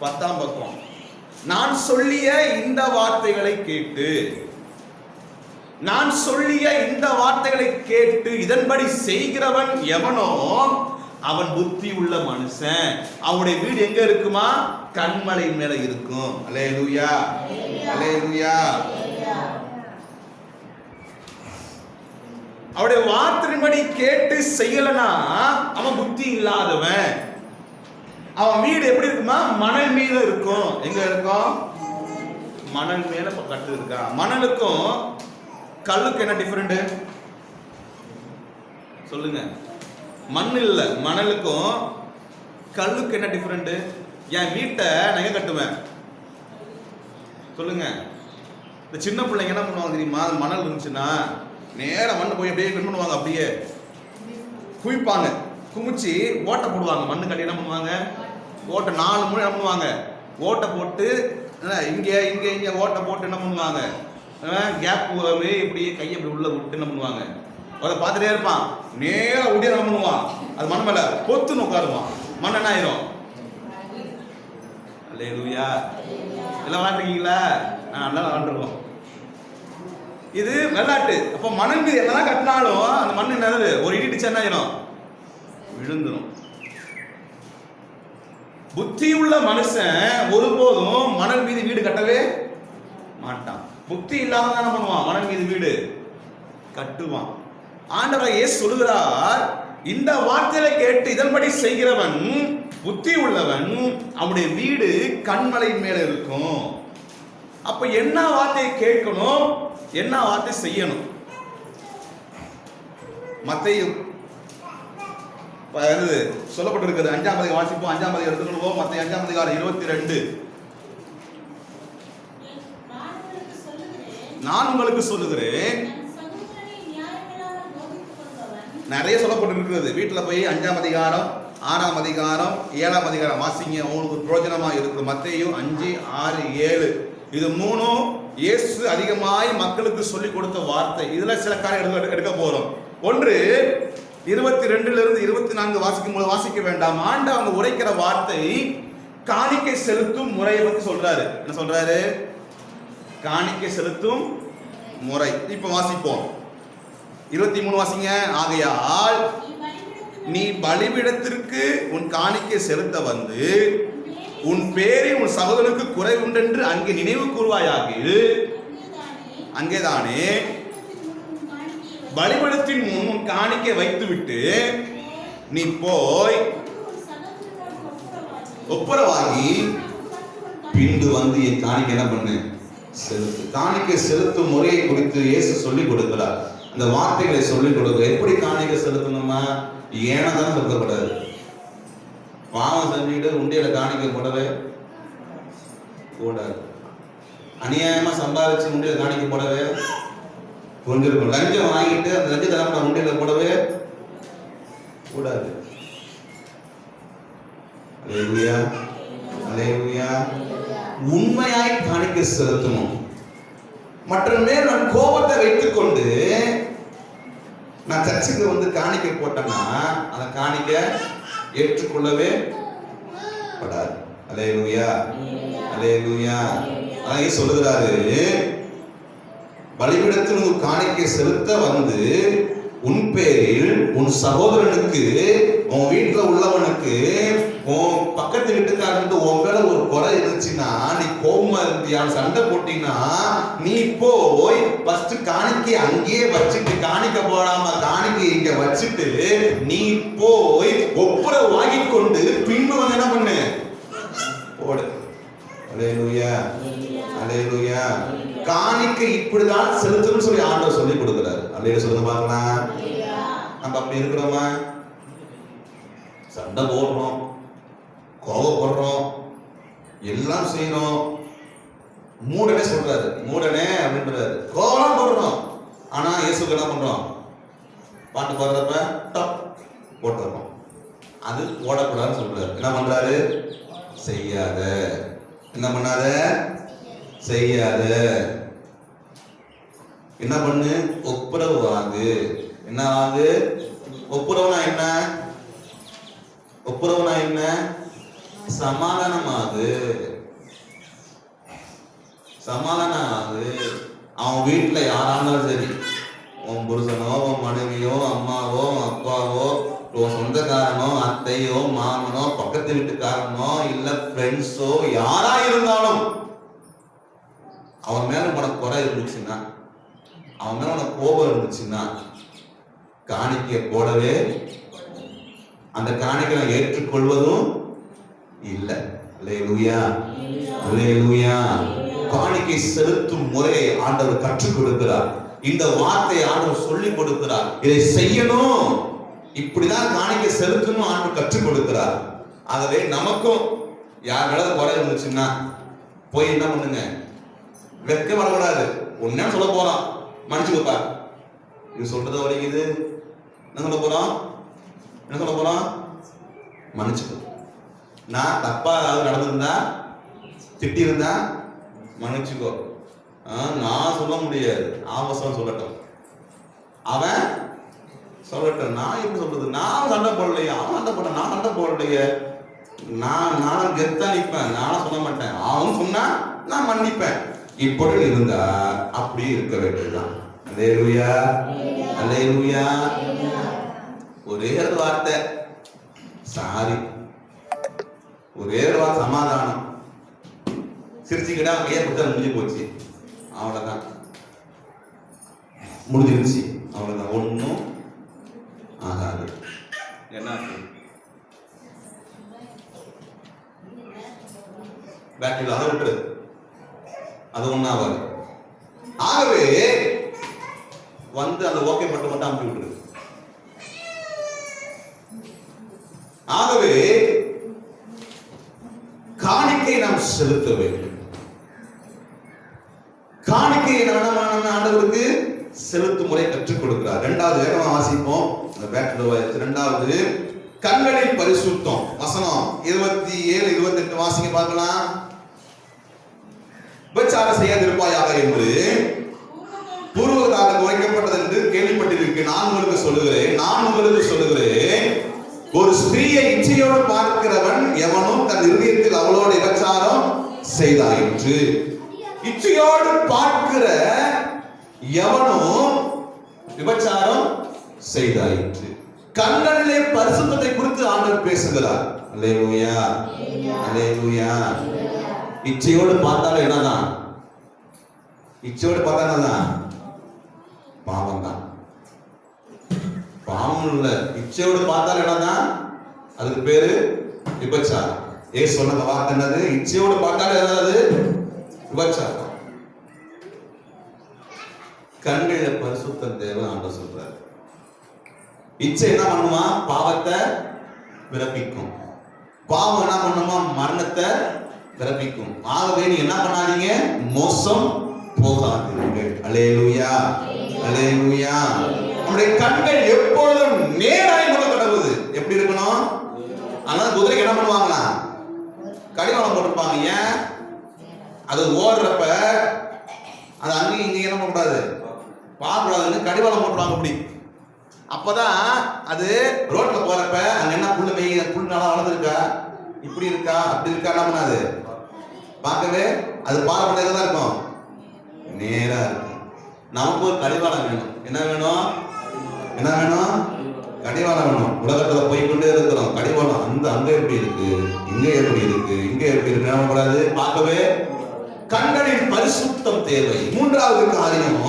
10ஆம் பக்கம். நான் சொல்லிய இந்த வார்த்தைகளை கேட்டு, நான் சொல்லிய இந்த வார்த்தைகளை கேட்டு இதன்படி செய்கிறவன் எவனோ அவன் புத்தி உள்ள மனுஷன். அவனுடைய வீடு எங்க இருக்குமா? கன்மலை மேல இருக்கும். அல்லேலூயா, அல்லேலூயா. அவருடைய வார்த்தையின்படி கேட்டு செய்யலனா அவன் புத்தி இல்லாதவன். அவன் வீடு எப்படி இருக்குமா? மணல் மீது இருக்கும். எங்க இருக்கும்? மணல் மேல கட்டு இருக்கான். மணலுக்கும் கல்லுக்கு என்ன டிஃபரெண்ட் சொல்லுங்க? மண் இல்ல, மணலுக்கும் கல்லுக்கு என்ன டிஃபரெண்ட்? என் வீட்டை நான் எங்க கட்டுவேன் சொல்லுங்க? இந்த சின்ன பிள்ளைங்க என்ன பண்ணுவாங்க தெரியுமா? மணல் இருந்துச்சுன்னா நேர மண்ணு போய் அப்படியே என்ன பண்ணுவாங்க? அப்படியே குவிப்பாங்க. குமிச்சு ஓட்டை போடுவாங்க. மண்ணு கட்டி என்ன பண்ணுவாங்க? ஓட்டை 4 முறை என்ன பண்ணுவாங்க? ஓட்டை போட்டு இங்க இங்க இங்க ஓட்டை போட்டு என்ன பண்ணுவாங்க? கேப் இப்படியே கையை இப்படி உள்ள விட்டு என்ன பண்ணுவாங்க? அதை பார்த்துட்டே இருப்பான். நேரம் உடைய என்ன பண்ணுவான்? அது மண் மேல பொத்துன்னு உட்காருவான். மண் என்ன ஆயிரும்? அல்லேலூயா. எல்லாம் விளாண்டுருக்கீங்களா? நல்லா விளாண்டுருக்கோம். இது விளையாட்டு. அப்போ மணல் மீது என்னதான் கட்டினாலும் அந்த மண் என்னது? ஒரு இடிச்சு என்ன ஆயிரும்? விழுந்துடும். புத்தி உள்ள மனுஷன் ஒருபோதும் மணல் மீது வீடு கட்டவே மாட்டான். புத்தி இல்லாம என்ன பண்ணுவான்? மணல் மீது வீடு கட்டுவான். ஆண்டவர் இயேசு சொல்கிறார், இந்த வார்த்தையை கேட்டு இதன்படி செய்கிறவன் புத்தி உள்ளவன், அவனுடைய வீடு கன்மலை மேல இருக்கும். அப்ப என்ன வார்த்தையை கேட்கணும், என்ன வார்த்தை செய்யணும்? மத்தேயு சொல்லப்பட்டிருக்கிறது 5ஆம் அதிகாரம் வாசிப்போம். 5ஆம் அதிகாரம் எடுத்துக்கொள்வோம். மத்தேயு 5ஆம் அதிகாரம் 22. நான் உங்களுக்கு சொல்லுகிறேன். நிறைய சொல்லப்பட்டிருக்கிறது. வீட்டுல போய் 5ஆம் அதிகாரம் 6ஆம் அதிகாரம் 7ஆம் அதிகாரம் வாசிங்க, உங்களுக்கு பிரயோஜனமா இருக்கும். மத்தேயு 5, 6, 7 இது 3 இயேசு அதிகமாய் மக்களுக்கு சொல்லிக் கொடுத்த வார்த்தை. இதுல சில காரியம் எடுக்க போறோம். ஒன்று 22 இருந்து 24 வாசிக்கும் போது வாசிக்க வேண்டாம். அவங்க உரைக்கிற வார்த்தை காணிக்கை செலுத்தும் முறையை பத்தி சொல்றாரு. என்ன சொல்றாரு? காணிக்கை செலுத்தும் முறை. இப்ப வாசிப்போம். 23 வாசிங்க. ஆகையால் நீ பலிபீடத்திற்கு உன் காணிக்கை செலுத்த வந்து உன் பேரில் உன் சகோதரனுக்கு குறை உண்டென்று அங்கே நினைவு கூறுவாயாக. அங்கேதானே பலிபீடத்தின் முன் உன் காணிக்கை வைத்துவிட்டு நீ போய் ஒப்புரவாகி பின்பு வந்து என் காணிக்கை என்ன பண்ணு, செலுத்து. காணிக்கை செலுத்தும் முறையை குறித்து இயேசு சொல்லிக் கொடுக்கிறார். அந்த வார்த்தைகளை சொல்லிக் கொடுக்க எப்படி காணிக்கை செலுத்தணுமா? ஏனதான் செலுத்தப்படாது. பாவம் செஞ்சுக்கிட்டு உண்டியில காணிக்கை போடவே கூடாது. அநியாயமா சம்பாதிச்சு உண்டியில காணிக்கை போடவே கொஞ்சம் லஞ்சம் வாங்கிட்டு அந்த லஞ்சத்தை உண்டியில போடவே கூடாது. அல்லேலூயா, அல்லேலூயா. உண்மையாய் காணிக்கை செலுத்தணும். மற்ற மேல் நான் கோபத்தை வைத்துக் கொண்டு நான் சர்ச்சுக்கு வந்து காணிக்கை போட்டேன்னா அந்த காணிக்கை ஏற்றுக்கொள்ளவே படாது. அல்லேலூயா, அல்லேலூயா. அதான் சொல்லுகிறாரு, பலிபீடத்தில் ஒரு காணிக்கை செலுத்த வந்து உன் பேரில் உன் சகோதரனுக்கு, உன் வீட்டுல உள்ளவனுக்கு, உன் பக்கத்து வீட்டுக்காரனுக்கு உன் மேல ஒரு குறை இருந்துச்சுன்னா, நீ கோபமா இருந்தியா, சண்டை போட்டீங்கன்னா, நீ போய் ஃபர்ஸ்ட் காணிக்கை அங்கேயே வச்சுட்டு, காணிக்கை போடாம காணிக்கை இங்க வச்சுட்டு நீ போய் ஒப்புரவு வாங்கி கொண்டு பின்பு வந்து என்ன பண்ணு, போடு. அல்லேலூயா, அல்லேலூயா. காணிக்கை இப்படிதான் செலுத்தணும்னு சொல்லி ஆண்டவர் சொல்லி கொடுக்கிறாரு. அல்லேலூயா சொல்லுங்க பார்க்கலாம். நம்ம அப்படி இருக்கிறோமா? சண்டை போடுறோம், கோபப்படுறோம், எல்லாம் செய்யறோம். மூடனே சொல்றாரு, மூடனே அப்படின்றாரு, கோபம் போடுறோம். ஆனா இயேசுக்கு என்ன பண்றோம்? பாட்டு பாடுறப்ப டப் போட்டுறோம். அது போடக்கூடாதுன்னு சொல்றாரு. என்ன பண்றாரு? செய்யாத. என்ன பண்ணாத? செய்யாத. என்ன பண்ணு? ஒப்புரவு வாங்கு. என்ன வாங்கு? ஒப்புரவுனா என்ன? ஒப்புரவுனா என்ன? சமாதானமாகு, சமாதானம் ஆகு. அவன் வீட்டுல யாரானாலும் சரி, உன் புருஷனோ, உன் மனைவியோ, அம்மாவோ, அப்பாவோ, சொந்தக்காரனோ, அத்தையோ, மாமனோ, பக்கத்து வீட்டுக்காரனோ, இல்ல ஃப்ரெண்ட்ஸோ, யாரா இருந்தாலும் அவன் மேல உனக்கு குறை இருந்துச்சுன்னா, அவன் மேல உனக்கு கோபம் இருந்துச்சுன்னா, காணிக்கை போடவே, அந்த காணிக்கை ஏற்றுக்கொள்வதும் இல்லை. அல்லேலூயா, அல்லேலூயா. காணிக்கை செலுத்தும் முறையை ஆண்டவர் கற்றுக் கொடுக்கிறார். இந்த வார்த்தையை ஆண்டவர் சொல்லிக் கொடுக்கிறார். இதை செய்யணும், இப்படிதான் காணிக்கை செலுத்தணும் ஆண்டவர் கற்றுக் கொடுக்கிறார். ஆகவே நமக்கும் யார் மேல குறை இருந்துச்சுன்னா போய் என்ன பண்ணுங்க, வெட்க வரக்கூடாது. ஒன்னு சொல்ல போறோம், மன்னிச்சுக்கோப்பா, இது சொல்றத வரைக்குது. என்ன சொல்ல போறோம்? என்ன சொல்ல போறோம்? மன்னிச்சுக்கோ. நான் தப்பா ஏதாவது நடந்திருந்தா, திட்டி இருந்தா மன்னிச்சுக்கோ. நான் சொல்ல முடியாது, அவசரம் சொல்லட்டும், அவன் சொல்லட்டும். நான் எப்படி சொல்றது? நான் சண்டை போடலையே, அவன் சண்டை போட, நான் சண்டை போடலையே. நானும் கெத்தா நிற்பேன், நானும் சொல்ல மாட்டேன். அவன் சொன்னா நான் மன்னிப்பேன். இப்படி இருந்தா அப்படி இருக்க வேண்டியதுதான். அல்லேலூயா, அல்லேலூயா. ஒரே ஒரு வார்த்தை சாரி, ஒரே ஒரு வார்த்தை சமாதானம், சிரிச்சுக்கிட்டா கையை கொடுத்தா முடிஞ்சு போச்சு, அவ்வளவுதான், முடிஞ்சிருச்சு, அவ்வளவுதான், ஒன்னும் ஆகாது. என்ன பேட்டரி அதை விட்டுரு, அது ஒன்னும் ஆகாது. ஆகவே வந்து அந்த ஓகே பட்டு மட்டும் அமுக்கி விட்டுரு. ஆகவே காணிக்கை நாம் செலுத்த வேண்டும். காணிக்கையை ஆண்டவருக்கு செலுத்தும் முறை கற்றுக் கொடுக்கிறார். இரண்டாவது வேகமா வாசிப்போம். இரண்டாவது கண்களின் பரிசுத்தம். வசனம் 27, 28 வாசிங்க பார்க்கலாம். விபச்சாரம் செய்யாதிருப்பாயாக என்று பூர்வகால குறைக்கப்பட்டது என்று கேள்விப்பட்டிருக்கு. நான் உங்களுக்கு சொல்லுகிறேன், ஒரு ஸ்திரீயை இச்சையோடு பார்க்கிறவன் எவனும் தன் இருதயத்தில் அவளோட விபச்சாரம் செய்தாயிற்று. இச்சையோடு பார்க்கிற எவனும் விபச்சாரம் செய்தாயிற்று. கண்களிலே பரிசுத்தத்தை குறித்து ஆண்டவர் பேசுகிறார். அல்லேலூயா, அல்லேலூயா. இச்சையோடு பார்த்தாலும் என்னதான்? இச்சையோடு பார்த்தா என்னதான்? பாவம் தான். பாவம் இல்ல, இச்சையோடு பார்த்தாலும் என்னதான்? அதுக்கு பேரு விபச்சாரம். ஏன் சொன்ன வார்த்தை என்னது? இச்சையோடு பார்த்தாலும் என்னது? விபச்சாரம். கண்கள பரிசுத்தம் தேவை ஆண்டவர் சொல்றாரு. இச்சை என்ன பண்ணுமா? பாவத்தை பிறப்பிக்கும். பாவம் என்ன பண்ணுமா? மரணத்தை பிறப்பிக்கும். ஆகவே நீ என்ன பண்ணாதீங்க? மோசம் போகாதீர்கள். அல்லேலூயா, அல்லேலூயா. நம்முடைய கண்கள் எப்பொழுதும் நேராய் நோக்க கடவுது. எப்படி இருக்கணும்? அதனால குதிரைக்கு என்ன பண்ணுவாங்களா? கடிவாளம் போட்டிருப்பாங்க. ஏன்? அது ஓடுறப்ப அது அங்கேயும் இங்கேயும் என்ன பண்ணக்கூடாது? பார்க்கக்கூடாதுன்னு கடிவாளம் போட்டுருவாங்க. அப்படி அப்பதான் அது ரோட்ல போறப்ப அங்க என்ன புல் நல்லா வளர்ந்துருக்கா, இப்படி இருக்கா, அப்படி இருக்கா, என்ன பண்ணாது? பார்க்கவே அது பாரம்பரிய தான் இருக்கும், நேரா இருக்கும். நமக்கு ஒரு கடிவாளம் வேணும். என்ன வேணும்? என்ன வேணும்? கடிவாளம் வேணும். உலகத்துல போய்கொண்டே இருக்கிறோம். கடிவாளம் அங்க எப்படி இருக்கு, இங்க எப்படி இருக்கு, இங்க எப்படி இருக்கு, கூடாது. பார்க்கவே கண்களின் பரிசுத்தம் தேவை. மூன்றாவது காரியம்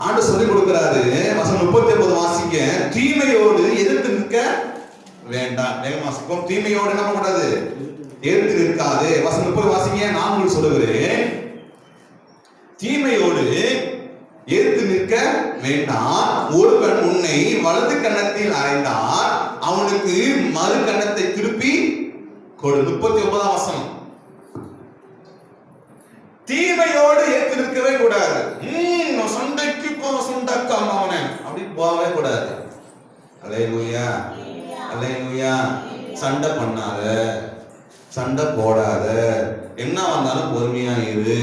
ஆண்டு சொல்லிக் கொடுக்கிறாரு. வசனம் 39 வாசிக்க. தீமையோடு எதிர்த்து நிற்க வேண்டாம். வேகமா வாசிப்போம். தீமையோடு என்ன பண்ணக்கூடாது? எதிர்த்து நிற்காது. வசனம் 30 வாசிக்க. நான் உங்களுக்கு சொல்லுகிறேன், தீமையோடு எதிர்த்து நிற்க வேண்டாம். ஒருவன் உன்னை வலது கன்னத்தில் அறைந்தால் அவனுக்கு மறு கன்னத்தை திருப்பி கொடு. 39 வசனம். தீமையோடு ஏற்று நிற்கவே கூடாது. சண்டைக்கு சொந்தக்காமவனே அப்படி போகவே கூடாது. அல்லேலூயா, அல்லேலூயா. சண்டை பண்ணாத, சண்டை போடாத, என்ன வந்தாலும் பொறுமையா இரு,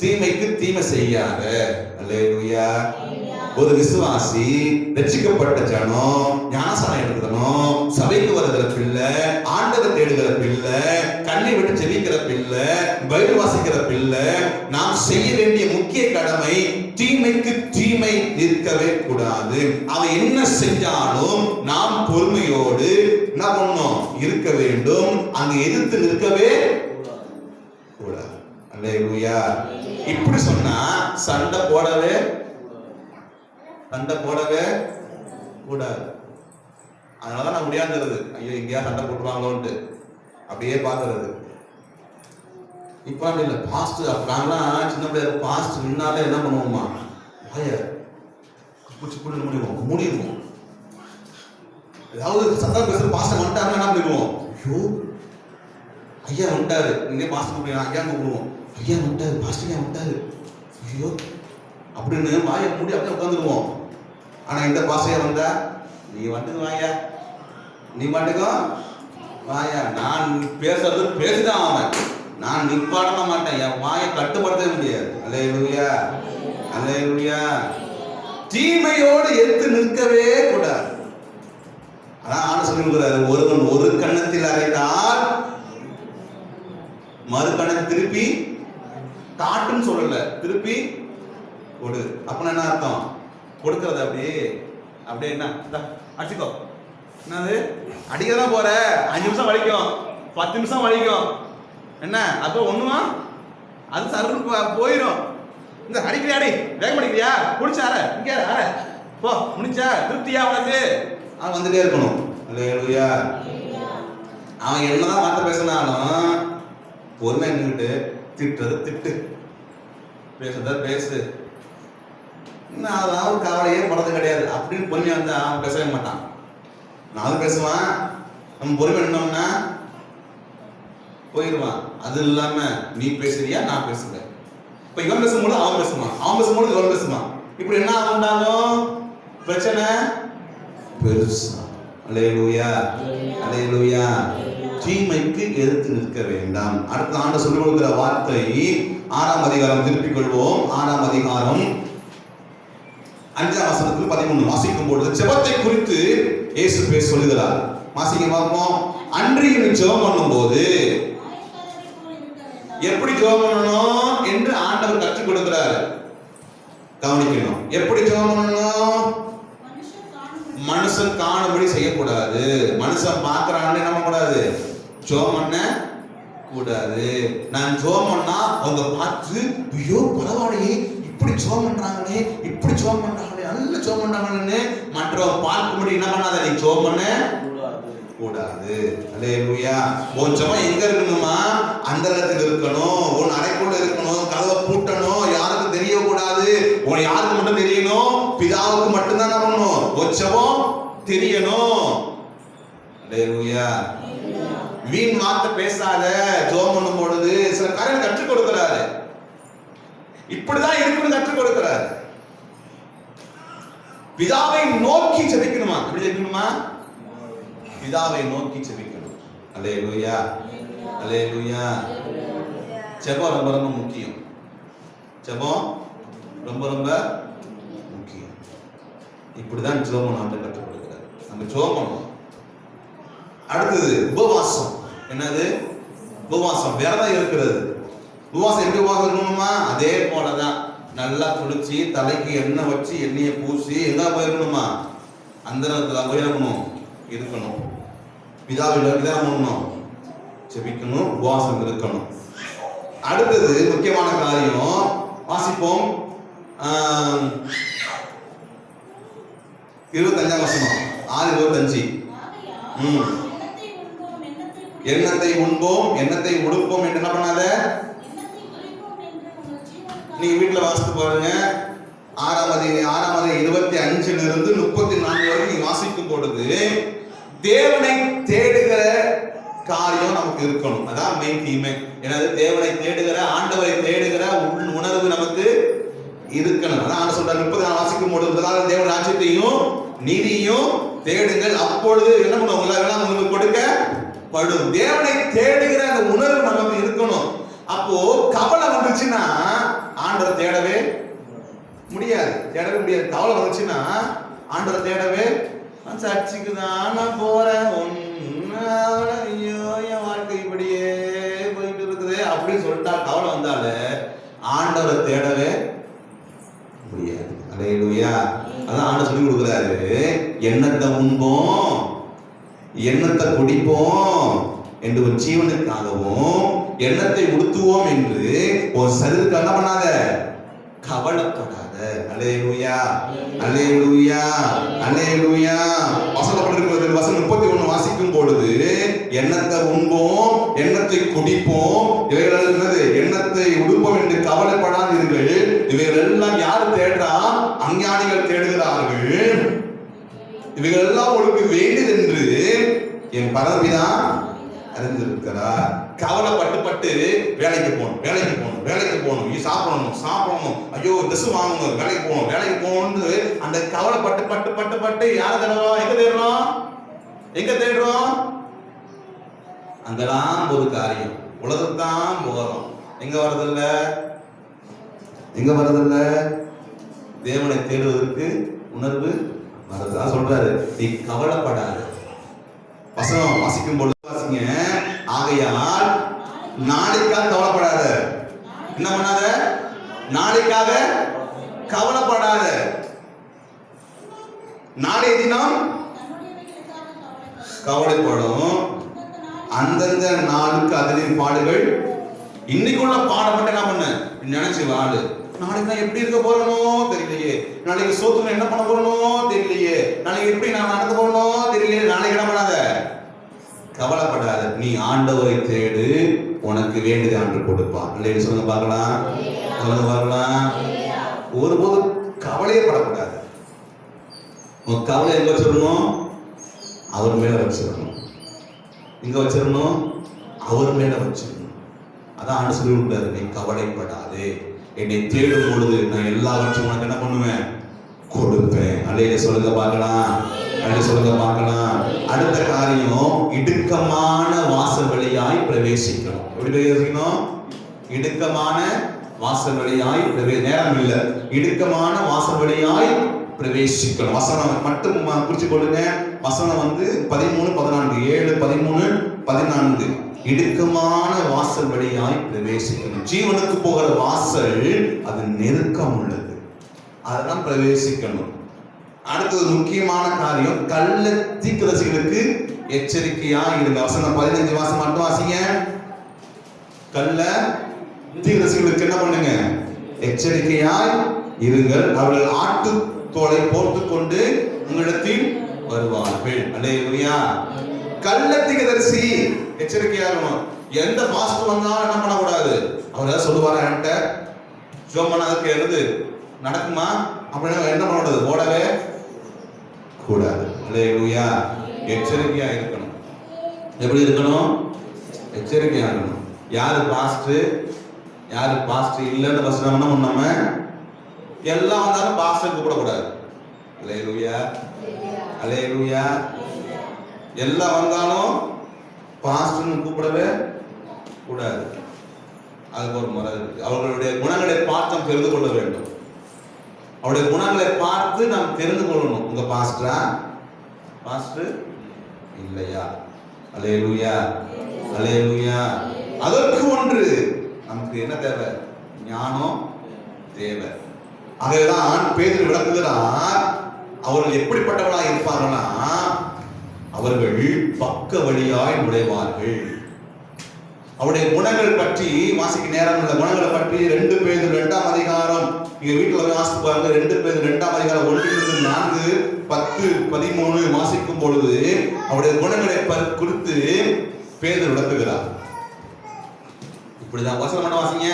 தீமைக்கு தீமை செய்யாத. அல்லேலூயா. ஒரு விசுவாசி, ரட்சிக்கப்பட்ட ஜனம், ஞானஸ்நானம் எடுக்கணும், சபைக்கு வருகிற பிள்ளை, ஆண்டவரை தேடுகிற பிள்ளை, கண்ணை விட்டு ஜெபிக்கிற பிள்ளை, பைபிள் வாசிக்கிற பிள்ளை, நாம் செய்ய வேண்டிய முக்கிய கடமை தீமைக்கு தீமை நிற்கவே கூடாது. அவன் என்ன செஞ்சாலும் நாம் பொறுமையோடு என்ன பண்ணணும்? இருக்க வேண்டும். அங்கு எதிர்த்து நிற்கவே கூடாது. அல்லேலூயா. இப்படி சொன்னா சண்டை போடவே கூடாது. அதனாலதான் நான் முடியாதுறது. ஐயோ எங்கேயா சண்டை போட்டுருவாங்களோன்ட்டு அப்படியே பாக்குறது. இப்ப இல்ல பாஸ்ட் அப்பெல்லாம் சின்ன பிள்ளைய பாஸ்ட் முன்னாலே என்ன பண்ணுவோமா? மூடிடுவோம். ஏதாவது சத்தம் பேசுற பாஸ்ட் வந்துட்டாருன்னா என்ன பண்ணிடுவோம்? ஐயோ ஐயா வந்துட்டாரு, இங்கே பாஸ்ட் கூப்பிடுவோம், ஐயா கூப்பிடுவோம். ஐயா வந்துட்டாரு, பாஸ்ட் ஐயா வந்துட்டாரு, ஐயோ அப்படின்னு வாயை மூடி அப்படியே உட்காந்துருவோம். ஆனா இந்த பாசையா வந்தா, நீ வந்துட்டு வாயா, நீ மட்டுக்கும் வாயா, நான் பேசுறது பேசிதான் அவன், நான் நிப்பாட மாட்டேன், என் வாயை கட்டுப்படுத்தவே முடியாது. அல்லேலூயா, அல்லேலூயா. தீமையோடு எடுத்து நிற்கவே கூடாது. அதான் ஆண்டு சொல்லுகிறாரு, ஒருவன் ஒரு கன்னத்தில் அறைந்தால் மறு கண்ணத்தை திருப்பி காட்டுன்னு சொல்லல, திருப்பி கொடு. அப்ப என்ன அர்த்தம்? கொடுக்கறது அப்படியே அப்படியே என்ன அடிச்சுக்கோ. என்னது? அடிக்கதான் போற, 5 நிமிஷம் வலிக்கும், 10 நிமிஷம் வலிக்கும். என்ன அப்ப ஒண்ணுமா? அது சருக்கு போயிடும். இந்த அடிக்கிறியா? அடி வேகம் அடிக்கிறியா? குடிச்சார இங்க அர போ, முடிச்சா திருப்தியா உனக்கு? அவன் வந்துட்டே இருக்கணும். அல்லேலூயா. அவன் என்னதான் வார்த்தை பேசினாலும் பொறுமை நின்றுட்டு திட்டுறது திட்டு, பேசுறத பேசு, அதாவது கவலையே படுறது கிடையாது அப்படின்னு பொறுமையா வந்து அவன் பேசவே மாட்டான். நான் பேசுவான், நம்ம பொறுமை நின்னோம்னா போயிடுவான். அது இல்லாம நீ பேசுறியா நான் பேசுறேன், இப்ப இவன் பேசும்போது அவன் பேசுவான், அவன் பேசும்போது இவன் பேசுவான். இப்படி என்ன ஆகுண்டாலும் பிரச்சனை பெருசா. அல்லேலூயா, அல்லேலூயா. தீமைக்கு எதிர்த்து நிற்க வேண்டாம். அடுத்த ஆண்டு சொல்லிக் கொடுக்கிற வார்த்தை 6ஆம் அதிகாரம், திருப்பிக் கொள்வோம். 6ஆம் அதிகாரம் 5ஆம் வசனத்தில் 13 வாசிக்கும் பொழுது ஜெபத்தை குறித்து இயேசு சொல்லுகிறார். வாசிக்க பார்ப்போம். அன்றியும் ஜெபம் பண்ணும்போது எப்படி ஜெபம் பண்ணணும் என்று ஆண்டவர் கற்றுக் கொடுக்கிறார். கவனிக்கணும். எப்படி ஜெபம் பண்ணணும்? மனுஷன் காணும்படி செய்யக்கூடாது. மனுஷன் பார்க்கறான்னு என்ன பண்ணக்கூடாது? ஜோம் பண்ண கூடாது. நான் ஜோம் பண்ணா அவங்க பார்த்து ஐயோ பரவாயில்லையே இப்படி ஜோம் பண்றாங்களே, இப்படி ஜோம் பண்றாங்களே, நல்ல ஜோம் பண்றாங்கன்னு மற்றவங்க பார்க்கும்படி என்ன பண்ணாத, நீ ஜோம் பண்ண கூடாது. அல்லேலூயா. உன் ஜெபம் எங்க இருக்கணுமா? அந்தரங்கத்தில் இருக்கணும், உன் அறைக்குள்ள இருக்கணும், கதவை பூட்டணும், யாருக்கும் தெரியக்கூடாது. உன் யாருக்கு மட்டும் தெரியணும்? பிதாவுக்கு மட்டும்தான் என்ன பண்ணணும்? உன் ஜெபம் தெரியணும். அல்லேலூயா. வீண் வார்த்தை பேசாத. ஜெபம் பண்ணும் பொழுது சில காரியம் கற்றுக் கொடுக்கிறாரு. இப்படிதான் இருக்கணும் கற்றுக் கொடுக்கிறாரு. பிதாவை நோக்கி ஜெபிக்கணுமா? எப்படி ஜெபிக்கணுமா? பிதாவை நோக்கி ஜெபிக்கணும். அல்லேலூயா, அல்லேலூயா. ஜெபம் ரொம்ப ரொம்ப முக்கியம். ஜெபம் ரொம்ப ரொம்ப முக்கியம். இப்படிதான் ஜெபம் நாம கற்றுக் கொடுக்கிறார். நம்ம ஜெபம் பண்ணணும். அடுத்தது உபவாசம். என்னது? உபவாசம், விரதம் இருக்கிறது. உபவாசம் எப்படி உபவாசம் இருக்கணுமா? அதே போலதான் நல்லா குளிச்சு தலைக்கு எண்ணெய் வச்சு எண்ணெயை பூசி எங்க போயிருக்கணுமா? அந்தரத்துல போயிருக்கணும், இருக்கணும். பிதாவில் பண்ணணும், ஜெபிக்கணும், உபவாசம் இருக்கணும். அடுத்தது முக்கியமான காரியம் வாசிப்போம். 25ஆம் வசனம், 6:25. எண்ணத்தை உண்போம், எண்ணத்தை உடுப்போம் என்று என்ன பண்ணாத? நீங்க வீட்டுல வாசித்து பாருங்க. 6ஆம் அதிகாரம் 25 இருந்து 34 வரை நீங்க வாசிக்கும் பொழுது தேவனை தேடுகிற காரியம் நமக்கு இருக்கணும். அதான் மெயின் தீமை. என்னது? தேவனை தேடுகிற, ஆண்டவரை தேடுகிற உணர்வு நமக்கு இருக்கணும். அதான் ஆண்டவர் சொல்றார் 34 வாசிக்கும் பொழுது முதலாவது தேவ ராஜ்யத்தையும் நீதியையும் தேடுங்கள், அப்பொழுது என்ன பண்ணுவாங்க? உங்களுக்கு கொடுக்கப்படும். தேவனை தேடுகிற அந்த உணர்வு நமக்கு இருக்கணும். அப்போ கவலை வந்துச்சுன்னா ஆண்டவரை தேடவே முடியாது, தேடவே முடியாது. கவலை வந்துச்சுன்னா ஆண்டவரை தேடவே, சர்ச்சுக்கு தான் நான் போறேன், ஐயோ என் வாழ்க்கை இப்படியே போயிட்டு இருக்குது அப்படின்னு சொல்லிட்டா கவலை வந்தால ஆண்டவரை தேடவே முடியாது. அல்லேலூயா. அதான் ஆண்டவர் சொல்லி கொடுக்குறாரு, எண்ணத்தை உண்போம், எண்ணத்தை குடிப்போம் என்று ஒரு ஜீவனுக்காகவும், எண்ணத்தை உடுத்துவோம் என்று ஒரு சரீரத்துக்கு என்ன பண்ணாத, கவலைப்படாத. அல்லேலூயா, அல்லேலூயா, அல்லேலூயா. வசனப்பட்டிருக்கிறது வசனம் 31 வாசிக்கும் பொழுது எண்ணத்தை உண்போம், எண்ணத்தை குடிப்போம், இவைகள் என்னது? எண்ணத்தை உடுப்போம் என்று கவலைப்படாதீர்கள். இவைகள் எல்லாம் யார் தேடுறா? அஞ்ஞானிகள் தேடுகிறார்கள். இவைகள் எல்லாம் உங்களுக்கு வேண்டியது என்று என் பரமபிதா அறிந்திருக்கிறார். கவலைப்பட்டு பட்டு வேலைக்கு போகணும், வேலைக்கு போகணும், வேலைக்கு போகணும், சாப்பிடணும், சாப்பிடணும், ஐயோ ட்ரெஸ் வாங்கணும், வேலைக்கு போகணும், வேலைக்கு போகணும்னு அந்த கவலைப்பட்டு பட்டு பட்டு பட்டு யாரை தேடுறோம்? எங்க தேடுறோம்? எங்க தேடுறோம்? அங்கெல்லாம் ஒரு காரியம், உலகத்தான் போகிறோம். எங்க வரதில்ல, எங்க வரதில்ல? தேவனை தேடுவதற்கு உணர்வு வரதான் சொல்றாரு. நீ கவலைப்படாத. வசனம் வாசிக்கும் பொழுது வாசிங்க, ஆகையால் நாளைக்காக கவலைப்படாத. என்ன பண்ணாத? நாளைக்காக கவலைப்படாத. நாளைய தினம் கவலைப்படும், அந்தந்த நாளுக்கு அதிலின் பாடுகள். இன்னைக்குள்ள பாடம் மட்டும் என்ன பண்ண நினைச்சு வாழு. நாளைக்கு நான் எப்படி இருக்க போறனோ தெரியலையே, நாளைக்கு சோத்துல என்ன பண்ண போறனோ தெரியலையே, நாளைக்கு எப்படி நான் நடக்க போறனோ தெரியலையே. நாளைக்கு என்ன பண்ணாத, கவலைப்படாத. நீ ஆண்டவரை தேடு, உனக்கு வேண்டியதை ஆண்டவர் கொடுப்பார். இல்லையா? சொல்லுங்க பார்க்கலாம், சொல்லுங்க பார்க்கலாம். ஒருபோதும் கவலையே படக்கூடாது. உன் கவலை எங்க வச்சிடணும்? அவர் மேல வச்சிடணும். எங்க வச்சிடணும்? அவர் மேல வச்சிடணும். அதான் ஆண்டு சொல்லி கொடுத்தாரு, நீ கவலைப்படாதே, என்னை தேடும் பொழுது நான் எல்லாவற்றையும் உனக்கு என்ன பண்ணுவேன்? கொடுப்பேன். அல்லையே சொல்லுங்க பார்க்கலாம், அல்லையே சொல்லுங்க பார்க்கலாம். அடுத்த காரியம், இடுக்கமான வாசல் வழியாய் பிரவேசிக்கணும். எப்படி பிரவேசிக்கணும்? இடுக்கமான வாசல் வழியாய் நேரம் இல்லை, இடுக்கமான வாசல் வழியாய் பிரவேசிக்கணும். வசனம் மட்டும் குறிச்சு கொள்ளுங்க. வசனம் 13, 14, 7, 13, 14. இடுக்கமான வாசல் வழியாய் பிரவேசிக்கணும். ஜீவனுக்கு போகிற வாசல் அது நெருக்கம் உள்ளது, அதெல்லாம் பிரவேசிக்கணும். அடுத்தது முக்கியமான காரியம், கள்ள தீர்க்கதரிசிகளுக்கு எச்சரிக்கையா இருங்க. வசனம் 15 வாசம் மட்டும் வாசிங்க. கள்ள தீர்க்கதரிசிகளுக்கு என்ன பண்ணுங்க? எச்சரிக்கையாய் இருங்கள். அவர்கள் ஆட்டு தோலை போர்த்துக் கொண்டு உங்களிடத்தில் வருவார்கள். அல்லேலூயா. கள்ள தீர்க்கதரிசி எச்சரிக்கையா இருக்கணும். எந்த பாஸ்டர் வந்தாலும் என்ன பண்ணக்கூடாது? அவர் ஏதாவது சொல்லுவாரா என்கிட்ட ஜோம் பண்ணாததுக்கு எழுது நடக்குமா அப்படின்னு என்ன பண்ணக்கூடாது? ஓடவே கூடாது. அல்லேலூயா. எச்சரிக்கையா இருக்கணும். எப்படி இருக்கணும்? எச்சரிக்கையா இருக்கணும். யாரு பாஸ்டர் யாரு பாஸ்டர் இல்லைன்னு ஃபர்ஸ்ட் நம்ம என்ன பண்ணாம எல்லாம் வந்தாலும் பாஸ்டர் கூப்பிடக்கூடாது. அல்லேலூயா. அல்லேலூயா. எல்லாம் வந்தாலும் பாஸ்டர்னு கூப்பிடவே கூடாது. அதுக்கு ஒரு முறை இருக்கு. அவர்களுடைய குணங்களை பார்த்து நாம் தெரிந்து கொள்ள வேண்டும். அவருடைய குணங்களை பார்த்து நாம் தெரிந்து கொள்ளணும். உங்க பாஸ்டரா பாஸ்டர் இல்லையா? அல்லேலூயா. அல்லேலூயா. அதற்கு ஒன்று நமக்கு என்ன தேவை? ஞானம் தேவை. ஆகவேதான் பேதுரு விளக்குகிறார். அவர்கள் எப்படிப்பட்டவர்களாக இருப்பார்களா? அவர்கள் பக்க வழியாய் நுழைவார்கள். அவருடைய குணங்கள் பற்றி வாசிக்க நேரம் உள்ள குணங்களை பற்றி 2 பேதுரு 2ஆம் அதிகாரம் நீங்க வீட்டில் வாசித்து பாருங்க. 2 பேதுரு 2ஆம் அதிகாரம் 1-4, 10, 13 வாசிக்கும் பொழுது அவருடைய குணங்களை குறித்து பேதுரு விளக்குகிறார். இப்படிதான் வசனம் மட்டும் வாசிங்க.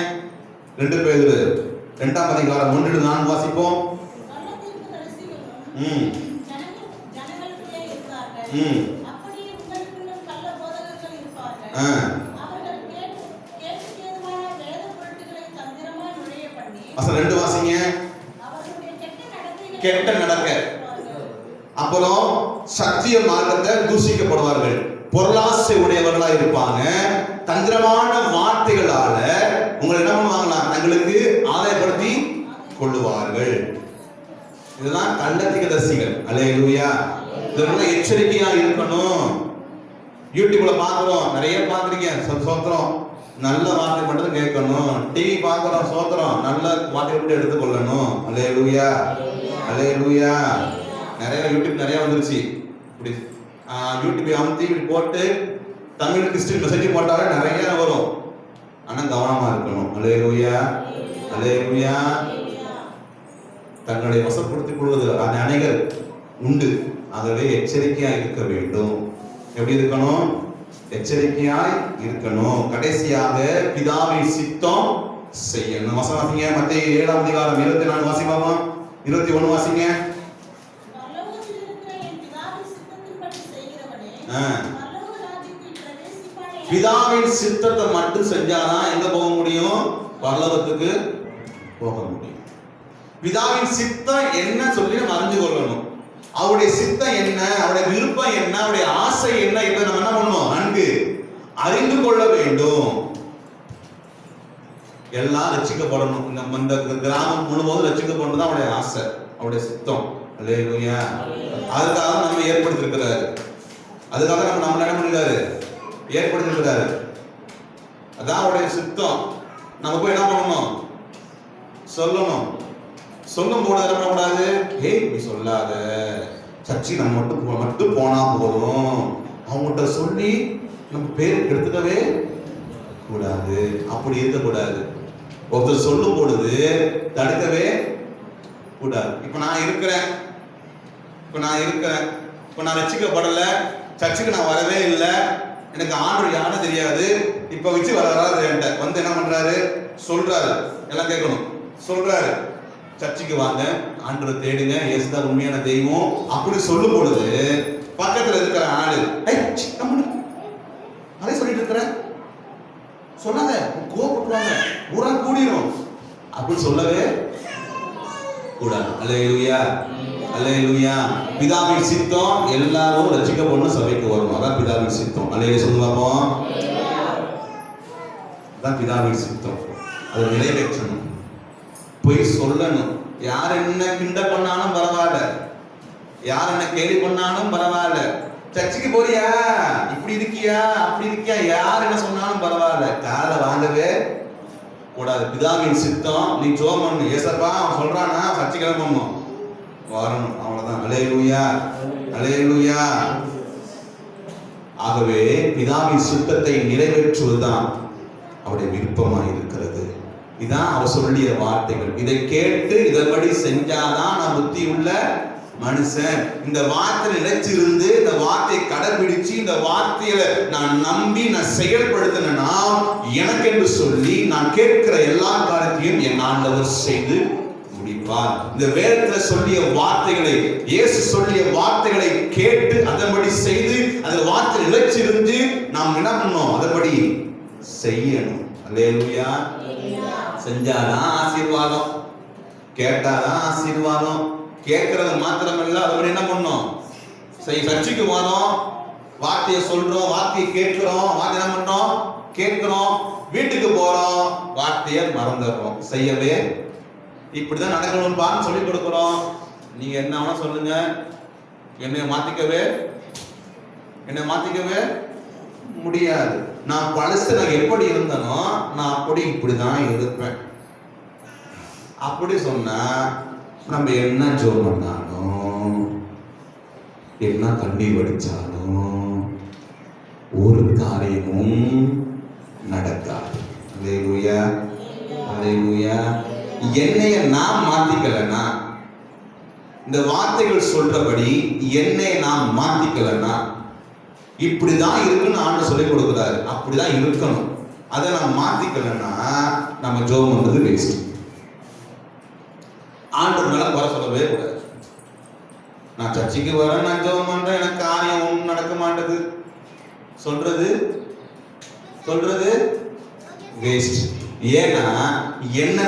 2 பேதுரு 2ஆம் அதிகாரம் 1-4 வாசிப்போம். வசனம் 2 வாசிங்க. கெட்ட நடக்க, அப்புறம் சத்திய மார்க்கத்தை தூஷிக்கப்படுவார்கள், பொருளாசை உடையவர்களா இருப்பாங்க, தந்திரமான வார்த்தைகளால உங்களை என்ன பண்ணுவாங்களா? தங்களுக்கு ஆதாயப்படுத்தி கொள்ளுவார்கள். இதெல்லாம் கள்ள தீர்க்கதரிசிகள். அல்லேலூயா. இதெல்லாம் எச்சரிக்கையா இருக்கணும். யூடியூப்ல பாக்குறோம், நிறைய பாக்குறீங்க, சோத்திரம். நல்ல வார்த்தை மட்டும் கேட்கணும். டிவி பாக்குறோம், சோத்திரம். நல்ல வார்த்தை மட்டும் எடுத்துக்கொள்ளணும். அல்லேலூயா. அல்லேலூயா. நிறைய யூடியூப் நிறைய வந்துருச்சு. இப்படி யூடியூப் அமுத்தி இப்படி போட்டு தமிழ் கிறிஸ்டின் மெசேஜ் போட்டாலே நிறைய வரும். ஆனா கவனமா இருக்கணும். அல்லேலூயா. அல்லேலூயா. தங்களை வசப்படுத்திக் கொள்வது அநேகர் உண்டு. ஆகவே எச்சரிக்கையா இருக்க வேண்டும். எப்படி இருக்கணும்? எச்சரிக்கையாய் இருக்கணும். கடைசியாக பிதாவின் சித்தம் செய்யணும். வசனவாசிங்க. மத்தேயு 7ஆம் அதிகாரம் 24 வாசிப்பாமா. 21 வாசிங்க. பிதாவின் சித்தத்தை மட்டும் செஞ்சாதான் எங்க போக முடியும்? பரலோகத்துக்கு போக முடியும். பிதாவின் சித்தம் என்ன சொல்லி நம்ம அறிஞ்சு கொள்ளணும். அவருடைய சித்தம் என்ன, அவருடைய விருப்பம் என்ன, அவருடைய ஆசை என்ன என்பதை நம்ம என்ன பண்ணணும்? நன்கு அறிந்து கொள்ள வேண்டும். எல்லாம் ரட்சிக்கப்படணும். இந்த கிராமம் முழுவதும் ரட்சிக்கப்படணும் தான் அவருடைய ஆசை, அவருடைய சித்தம். அல்லேலூயா. அதுக்காக நம்ம ஏற்படுத்திருக்கிறாரு. அதுக்காக நம்ம என்ன பண்ணிருக்காரு? ஏற்படுத்திருக்கிறாரு. அதான் அவருடைய சித்தம். நம்ம போய் என்ன பண்ணணும்? சொல்லணும். சொல்லும் போது என்ன பண்ணக்கூடாது? ஏய் நீ சொல்லாத, சர்ச்சை நம்ம மட்டும் போனா போதும், அவங்ககிட்ட சொல்லி நம்ம பேர் கெடுத்துக்கவே கூடாது. அப்படி இருக்கக்கூடாது. ஒருத்தர் சொல்லும் பொழுது தடுக்கவே கூடாது. இப்ப நான் இருக்கிறேன், இப்ப நான் ரட்சிக்கப்படல, சர்ச்சுக்கு நான் வரவே இல்லை, எனக்கு ஆண்டவர் யாரும் தெரியாது, இப்ப வச்சு வராது என்கிட்ட வந்து என்ன பண்றாரு? சொல்றாரு. எல்லாம் கேட்கணும். சொல்றாரு, சர்ச்சுக்கு வாங்க, ஆண்டவரை தேடுங்க, இயேசுதான் உண்மையான தெய்வம் அப்படி சொல்லும் பொழுது பக்கத்துல இருக்கிற ஆளு அதே சொல்லிட்டு இருக்கிற சொல்லாத, கோபப்படுவாங்க, ஊரா கூடிரும் அப்படி சொல்லவே கூடாது. அல்லேலூயா. அல்லேலூயா. பிதாவின் சித்தம் எல்லாரும் ரட்சிக்கப்படணும், சபைக்கு வரணும். அதான் பிதாவின் சித்தம். அல்லேலூயா சொல்லுவாங்க. அதான் பிதாவின் சித்தம். அதை நிறைவேற்றணும். போய் சொல்லணும். யார் என்ன கிண்டல் பண்ணாலும் பரவாயில்ல, யார் என்ன கேலி பண்ணாலும் பரவாயில்ல, சர்ச்சுக்கு போறியா, இப்படி இருக்கியா, அப்படி இருக்கியா, யார் என்ன சொன்னாலும் பரவாயில்ல, காலை வாங்கவே கூடாது. பிதாவின் சித்தம். நீ ஜெபம் பண்ணு. ஏசப்பா அவன் சொல்றானா சர்ச்சுக்கு கிளம்பணும், வரணும், அவ்வளவுதான். அல்லேலூயா. அல்லேலூயா. ஆகவே பிதாவின் சித்தத்தை நிறைவேற்றுவதுதான் அவருடைய விருப்பமாக இருக்கிறது. இதான் அவர் சொல்லிய வார்த்தைகள். இதை கேட்டு இதன்படி செஞ்சாதான் நான் புத்தி உள்ள மனுஷன். இந்த வார்த்தை நிலைச்சிருந்து இந்த வார்த்தையை கடைபிடிச்சு இந்த வார்த்தையில நான் நம்பி நான் செயல்படுத்தினா எனக்கு என்று சொல்லி நான் கேட்கிற எல்லா காரியத்தையும் என் ஆண்டவர் செய்து முடிப்பார். இந்த வேதத்துல சொல்லிய வார்த்தைகளை, இயேசு சொல்லிய வார்த்தைகளை கேட்டு அதன்படி செய்து அந்த வார்த்தை நிலைச்சிருந்து நாம் என்ன பண்ணணும்? அதன்படி செய்யணும். அல்லேலூயா. செஞ்சாதான் ஆசீர்வாதம், கேட்டாதான் ஆசீர்வாதம். கேட்கறது மாத்திரமல்ல, அதோட என்ன பண்ணோம்? சர்ச்சைக்கு வரோம், வார்த்தையை சொல்றோம், வார்த்தையை கேட்கிறோம், வார்த்தை என்ன பண்றோம்? கேட்கிறோம். வீட்டுக்கு போறோம், வார்த்தையை மறந்துடுறோம். செய்யவே இப்படிதான் நடக்கணும்னு சொல்லி கொடுக்கிறோம். நீங்க என்ன வேணா சொல்லுங்க, என்னை மாத்திக்கவே முடியாது. நான் பழசு நான் எப்படி இருந்தனோ நான் அப்படி இப்படிதான் இருப்பேன். அப்படி சொன்னா நம்ம என்ன ஜோம் பண்ணாலும் என்ன கண்ணீர் வடிச்சாலும் ஒரு காரியமும் நடக்காது. அல்லேலூயா, அல்லேலூயா. என்னைய நான் மாத்திக்கலனா, இந்த வார்த்தைகள் சொல்றபடி என்னை நான் மாத்திக்கலனா இப்படிதான் இருக்குன்னு ஆண்டு சொல்லிக் கொடுக்கிறாரு. அப்படிதான் இருக்கணும். அதை நான் மாத்திக்கலன்னா நம்ம ஜோம் பண்றது வேஸ்ட். ஆண்டு மேல குறை சொல்லவே கூடாது. நான் சர்ச்சைக்கு வரேன், நான் ஜோம் பண்றேன், எனக்கு காரியம் ஒன்றும் நடக்க மாட்டேது சொல்றது வேஸ்ட். ஏன்னா என்ன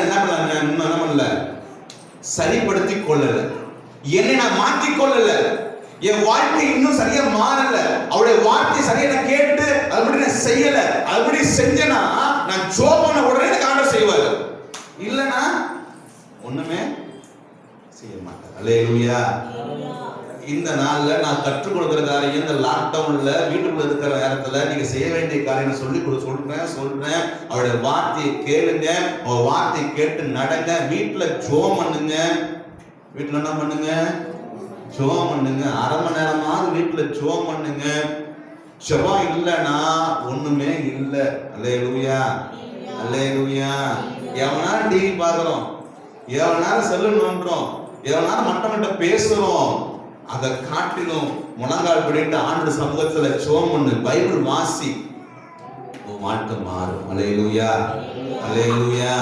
பண்ணல, சரிப்படுத்தி கொள்ளல, என்னை நான் மாற்றிக் கொள்ளல, என் வாழ்க்கை இன்னும் சரியா மாறல, அவருடைய வார்த்தை சரியா நான் கேட்டு அதுபடி நான் செய்யல. அதுபடி செஞ்சேன்னா நான் ஜோம் பண்ண உடனே எனக்கு ஆண்டவர் செய்வார். இல்லைன்னா ஒண்ணுமே செய்ய மாட்டார். அல்லேலூயா. இந்த நாள்ல நான் கற்றுக் கொடுக்கிற காரியம், இந்த லாக்டவுன்ல வீட்டுக்குள்ள இருக்கிற நேரத்துல நீங்க செய்ய வேண்டிய காரியம் சொல்லி சொல்றேன். அவருடைய வார்த்தையை கேளுங்க, அவர் வார்த்தையை கேட்டு நடங்க. வீட்டுல ஜோம் பண்ணுங்க. வீட்டுல என்ன பண்ணுங்க? ஜோம் பண்ணுங்க. அரை மணி நேரமாவது வீட்டுல ஜோம் பண்ணுங்க. ஜெபம் இல்லைன்னா ஒண்ணுமே இல்லை. அல்லேலூயா, அல்லேலூயா. எவனா டிவி பார்க்கிறோம், எவனால செல்லு நோண்டுறோம், எவனால மற்றவங்கிட்ட பேசுறோம், அதை காட்டிலும் முழங்கால் படிட்டு ஆண்டு சமூகத்துல ஜெபம் பண்ணு, பைபிள் வாசி, உன் வாழ்க்கை மாறும். அல்லேலூயா, அல்லேலூயா.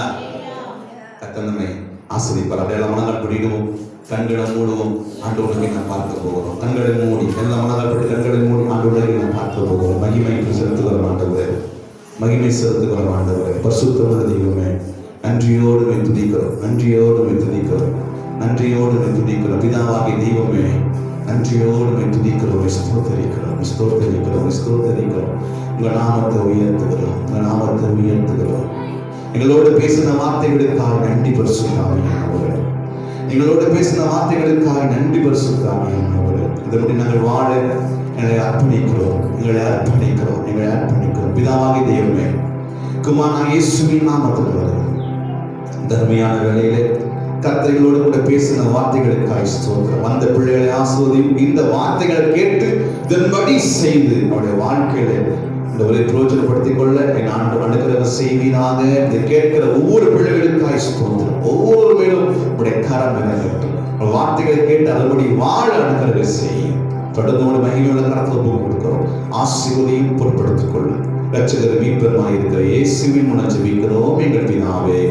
கர்த்தர் ஆசீர்வதிப்பார். அப்படியே முழங்கால் படிடுவோம், கண்களை மூடுவோம். ஆண்டவரை நான் பார்க்க போகிறோம். கண்களை மூடி, எல்லாம் முழங்கால் படி கண்களை மூடி ஆண்டவரை நான் பார்க்க போகிறோம். மகிமை செலுத்துகிற ஆண்டவரே, மகிமை செலுத்துகிற ஆண்டவரே, பரிசுத்தமுள்ள தெய்வமே, நன்றியோடு துதிக்கிறோம், நன்றியோடு துதிக்கிறோம், நன்றியோடு துதிக்கிறோம். பிதாவாகிய தெய்வமே, நன்றியோடு துதிக்கிறோம், ஸ்தோத்திரிக்கிறோம், ஸ்தோத்திரிக்கிறோம், ஸ்தோத்திரிக்கிறோம். உங்கள் நாமத்தை உயர்த்துகிறோம், உங்கள் நாமத்தை உயர்த்துகிறோம். எங்களோடு பேசின வார்த்தைகளுக்காக நன்றி பரிசுத்த ஆவியானவரே, எங்களோடு பேசின வார்த்தைகளுக்காக நன்றி பரிசுத்த ஆவியானவரே. இதன்படி நாங்கள் வாழ எங்களை அர்ப்பணிக்கிறோம், எங்களை அர்ப்பணிக்கிறோம், எங்களை அர்ப்பணிக்கிறோம். பிதாவாகிய தெய்வமே, குமாரனாகிய இயேசுவின் நாமத்தில் வருகிறோம். தர்மையான வேளையிலே கர்த்தர்களோடு கூட பேசின வார்த்தைகளுக்காக ஸ்தோத்திரம். அந்த பிள்ளைகளை ஆசீர்வதியும். இந்த வார்த்தைகளை கேட்டு இதன்படி செய்து அவருடைய வாழ்க்கையில இந்த உலகை பிரயோஜனப்படுத்திக் கொள்ள என் ஆண்டவர் அனுகிரகம் செய்வீராக. இதை கேட்கிற ஒவ்வொரு பிள்ளைகளுக்காக ஸ்தோத்திரம். ஒவ்வொரு மேலும் உடைய கரம் நினைக்கட்டும். வார்த்தைகளை கேட்டு அதன்படி வாழ அனுகிரகம் செய்யும். தொடர்ந்து ஒரு மகிமையுள்ள கரத்தில் ஒப்பு கொடுக்கிறோம். ஆசீர்வதியும் பொருட்படுத்திக் கொள்ளும். ரட்சகர் மீட்பருமாய் இருக்கிற இயேசுவின் மூலம் ஜெபிக்கிறோம் எங்கள் பிதாவே.